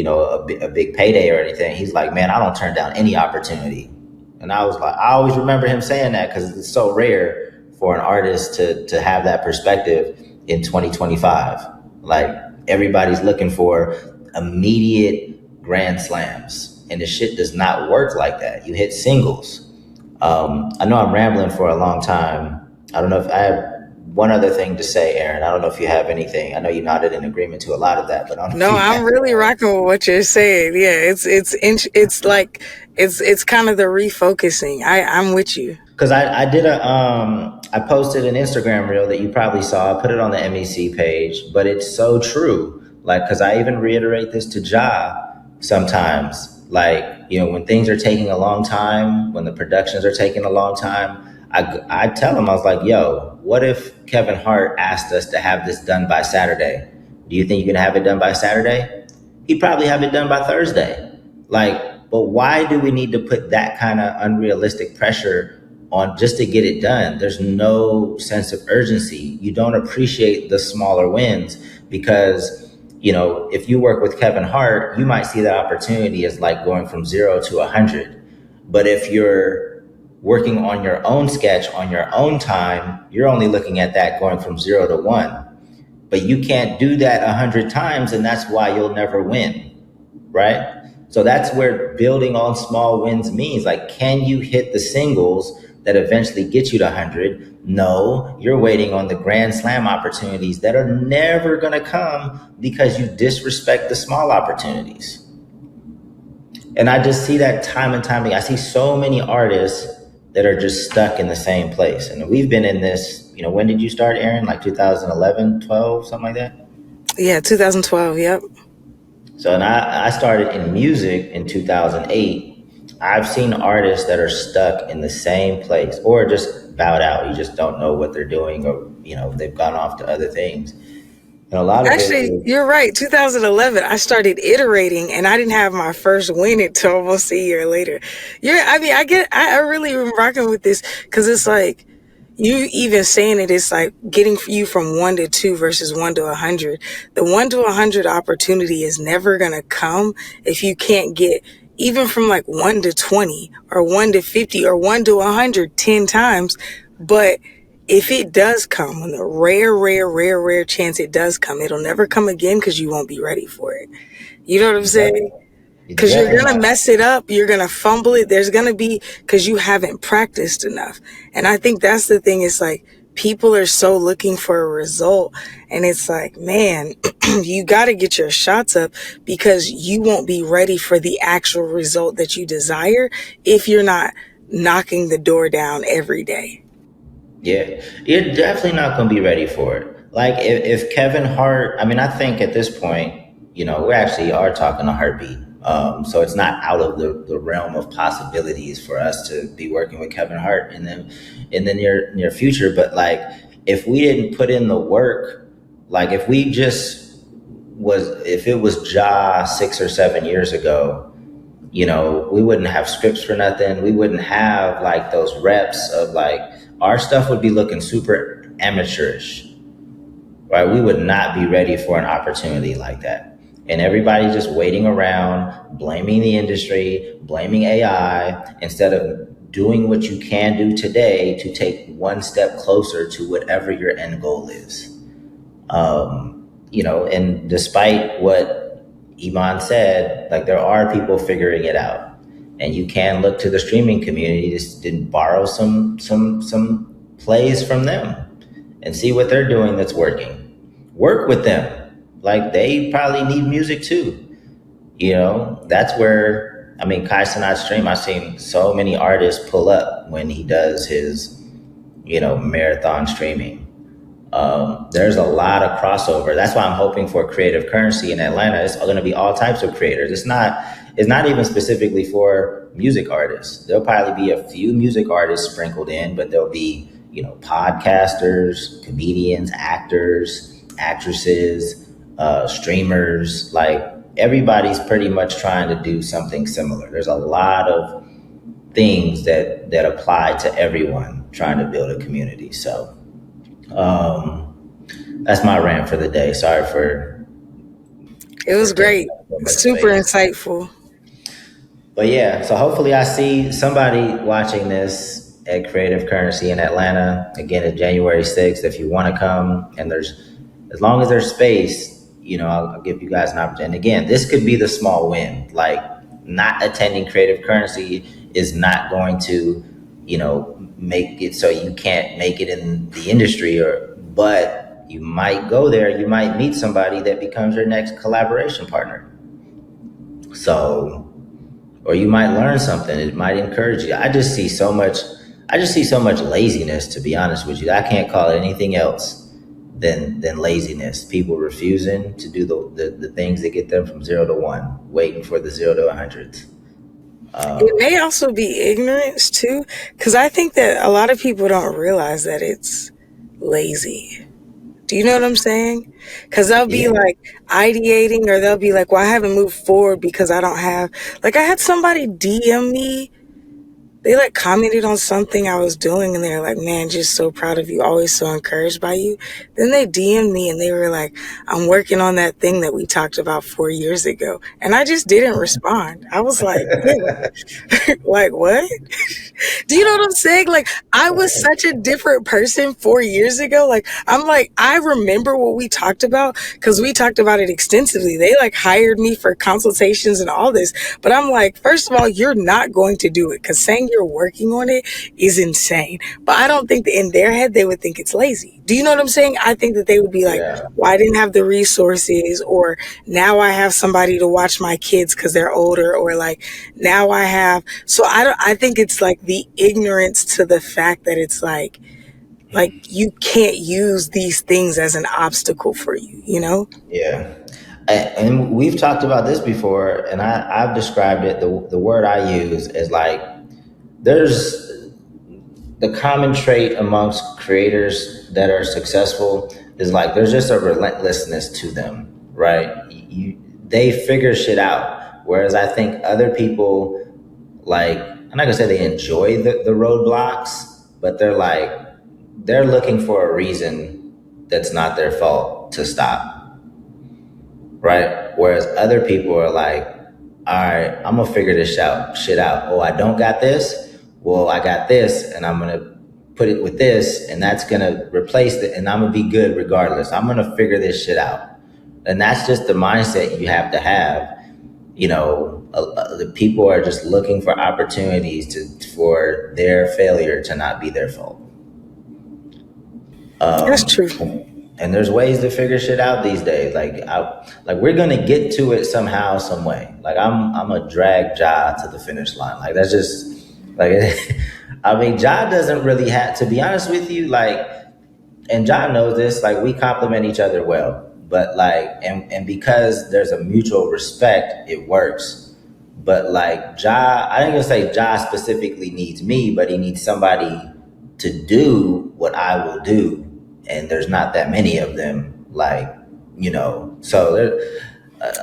a big payday or anything. He's like, man, I don't turn down any opportunity. And I was like, I always remember him saying that because it's so rare for an artist to have that perspective in 2025. Like, everybody's looking for immediate grand slams. And the shit does not work like that. You hit singles. I know I'm rambling for a long time. I don't know if I have one other thing to say, Erinn. I don't know if you have anything. I know you nodded in agreement to a lot of that, but I don't know. No, I'm really rocking with what you're saying. Yeah, it's like it's kind of the refocusing. I'm with you. Because I did I posted an Instagram reel that you probably saw. I put it on the MEC page, but it's so true. Like, because I even reiterate this to Ja sometimes. Like, when things are taking a long time, when the productions are taking a long time, I tell him, I was like, yo, what if Kevin Hart asked us to have this done by Saturday? Do you think you can have it done by Saturday? He'd probably have it done by Thursday. Like, but why do we need to put that kind of unrealistic pressure on just to get it done? There's no sense of urgency. You don't appreciate the smaller wins because, you know, if you work with Kevin Hart, you might see that opportunity as like going from 0 to 100. But if you're working on your own sketch on your own time, you're only looking at that going from 0 to 1. But you can't do that 100 times, and that's why you'll never win, right? So that's where building on small wins means, like, can you hit the singles that eventually get you to 100? No, you're waiting on the grand slam opportunities that are never going to come because you disrespect the small opportunities. And I just see that time and time again. I see so many artists that are just stuck in the same place. And we've been in this, you know, when did you start, Erinn? Like 2011, 12, something like that? Yeah, 2012, yep. So, and I started in music in 2008. I've seen artists that are stuck in the same place or just bowed out. You just don't know what they're doing, or, you know, they've gone off to other things. And a lot of Actually, it, you're right. 2011, I started iterating, and I didn't have my first win until almost a year later. I really am rocking with this because it's like, you even saying it, it's like getting you from 1 to 2 versus 1 to 100. The 1 to 100 opportunity is never going to come if you can't get even from like 1 to 20 or 1 to 50 or 1 to 100 10 times. But if it does come, on the rare chance it does come, it'll never come again because you won't be ready for it. You know what I'm saying? Because you're going to mess it up. You're going to fumble it. There's going to be, because you haven't practiced enough. And I think that's the thing. It's like people are so looking for a result. And it's like, man, you got to get your shots up because you won't be ready for the actual result that you desire if you're not knocking the door down every day. Yeah, you're definitely not going to be ready for it. Like if Kevin Hart, I mean, I think at this point, you know, we actually are talking a heartbeat. So it's not out of the realm of possibilities for us to be working with Kevin Hart in the near future. But like, if we didn't put in the work, like if it was Ja 6 or 7 years ago, you know, we wouldn't have scripts for nothing. We wouldn't have like those reps of like, our stuff would be looking super amateurish, right? We would not be ready for an opportunity like that. And everybody just waiting around, blaming the industry, blaming AI, instead of doing what you can do today to take one step closer to whatever your end goal is. You know, and despite what Iman said, like there are people figuring it out. And you can look to the streaming community to borrow some plays from them and see what they're doing that's working. Work with them. Like they probably need music too. You know, that's where, I mean, Kai Cenat's stream, I've seen so many artists pull up when he does his, you know, marathon streaming. There's a lot of crossover. That's why I'm hoping for creative currency in Atlanta. It's going to be all types of creators. It's not even specifically for music artists. There'll probably be a few music artists sprinkled in, but there'll be, you know, podcasters, comedians, actors, actresses, streamers. Like everybody's pretty much trying to do something similar. There's a lot of things that apply to everyone trying to build a community. So that's my rant for the day. Sorry for. It was great. Super insightful. But yeah, so hopefully I see somebody watching this at Creative Currency in Atlanta. Again, it's January 6th. If you want to come, and as long as there's space, you know, I'll give you guys an opportunity. And again, this could be the small win. Like not attending Creative Currency is not going to, you know, make it so you can't make it in the industry, but you might go there, you might meet somebody that becomes your next collaboration partner. So, or you might learn something. It might encourage you. I just see so much laziness, to be honest with you. I can't call it anything else than laziness. People refusing to do the things that get them from 0 to 1, waiting for the 0 to 100s. It may also be ignorance too, because I think that a lot of people don't realize that it's lazy. Do you know what I'm saying? Because they'll be Yeah. like ideating, or they'll be like, well, I haven't moved forward because I don't have. Like, I had somebody DM me. They like commented on something I was doing, and they're like, man, just so proud of you, always so encouraged by you. Then they DM'd me and they were like, I'm working on that thing that we talked about 4 years ago. And I just didn't respond. I was like, like, what? Do you know what I'm saying? Like, I was such a different person 4 years ago. Like, I'm like, I remember what we talked about because we talked about it extensively. They like hired me for consultations and all this. But I'm like, first of all, you're not going to do it because saying you're working on it is insane. But I don't think that in their head they would think it's lazy. Do you know what I'm saying? I think that they would be like, Yeah. well, I didn't have the resources, or now I have somebody to watch my kids because they're older, or like now I have. So I think it's like the ignorance to the fact that it's like you can't use these things as an obstacle for you, you know? Yeah. And we've talked about this before, and I've described it. The word I use is like, there's the common trait amongst creators that are successful is like there's just a relentlessness to them, right? They figure shit out, whereas I think other people, like, I'm not gonna say they enjoy the roadblocks, but they're looking for a reason that's not their fault to stop, right? Whereas other people are like, all right, I'm gonna figure this shit out. Oh, I don't got this. Well, I got this, and I'm gonna put it with this, and that's gonna replace it, and I'm gonna be good regardless. I'm gonna figure this shit out, and that's just the mindset you have to have. The people are just looking for opportunities for their failure to not be their fault. That's true. And there's ways to figure shit out these days. Like we're gonna get to it somehow, some way. Like I'm a drag Ja to the finish line. Like that's just like, I mean, Ja doesn't really have to be honest with you. Like, and Ja knows this. Like we complement each other well, but like, and because there's a mutual respect, it works. But like Ja, I ain't gonna say Ja specifically needs me, but he needs somebody to do what I will do, and there's not that many of them. Like, so there,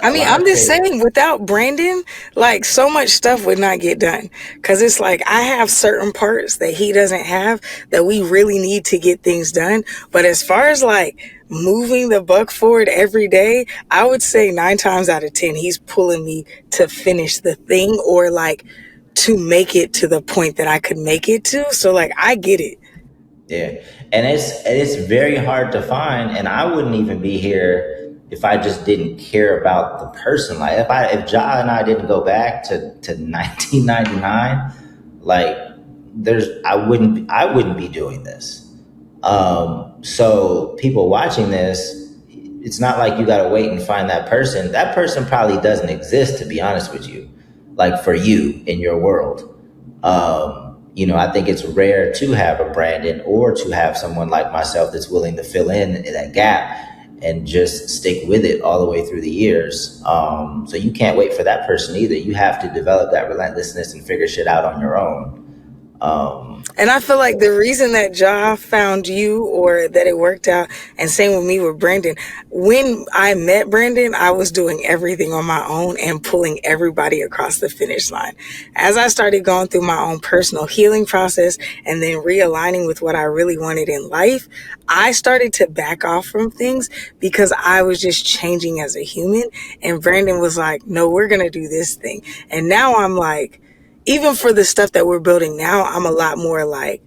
I a mean, lot I'm of just creators. saying, without Brandon, like so much stuff would not get done. Cause it's like I have certain parts that he doesn't have that we really need to get things done. But as far as like moving the buck forward every day, I would say 9 times out of 10, he's pulling me to finish the thing, or like to make it to the point that I could make it to. So like, I get it. Yeah, and it's very hard to find, and I wouldn't even be here if I just didn't care about the person. Like if Ja and I didn't go back to 1999, like I wouldn't be doing this. So people watching this, it's not like you got to wait and find that person. That person probably doesn't exist, to be honest with you, like for you in your world. I think it's rare to have a Brandon or to have someone like myself that's willing to fill in that gap and just stick with it all the way through the years. So you can't wait for that person either. You have to develop that relentlessness and figure shit out on your own. And I feel like the reason that Ja found you, or that it worked out, and same with me with Brandon, when I met Brandon, I was doing everything on my own and pulling everybody across the finish line. As I started going through my own personal healing process and then realigning with what I really wanted in life, I started to back off from things because I was just changing as a human. And Brandon was like, no, we're going to do this thing. And now I'm like, even for the stuff that we're building now, I'm a lot more like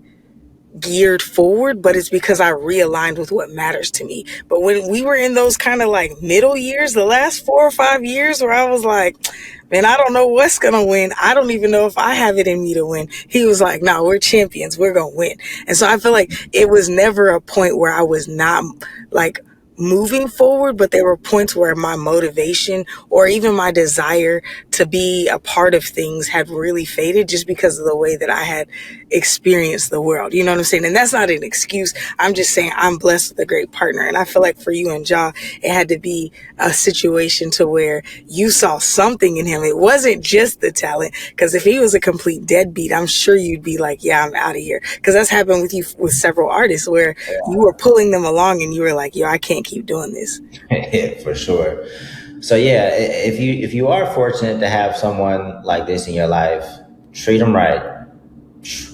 geared forward, but it's because I realigned with what matters to me. But when we were in those kind of like middle years, the last 4 or 5 years where I was like, man, I don't know what's going to win. I don't even know if I have it in me to win. He was like, no, we're champions. We're going to win. And so I feel like it was never a point where I was not like moving forward, but there were points where my motivation or even my desire to be a part of things had really faded just because of the way that I had experienced the world. You know what I'm saying? And that's not an excuse. I'm just saying I'm blessed with a great partner. And I feel like for you and Ja, it had to be a situation to where you saw something in him. It wasn't just the talent, because if he was a complete deadbeat, I'm sure you'd be like, yeah, I'm out of here. Because that's happened with you with several artists where you were pulling them along and you were like, yo, I can't keep doing this. Yeah, for sure. So yeah, if you are fortunate to have someone like this in your life, treat them right.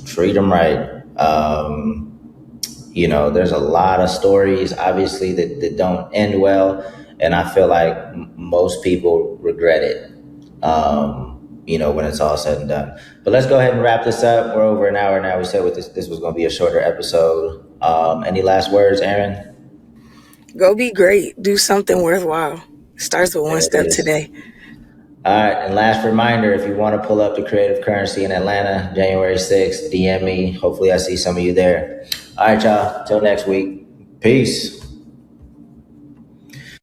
Treat them right. There's a lot of stories, obviously, that don't end well, and I feel like most people regret it. When it's all said and done. But let's go ahead and wrap this up. We're over an hour now. We said this was going to be a shorter episode. Any last words, Erinn? Go be great. Do something worthwhile. Starts with one There it step is. today. All right, and last reminder, if you want to pull up the Creative Currency in Atlanta, January 6th, DM me. Hopefully I see some of you there. All right, y'all. Till next week. Peace.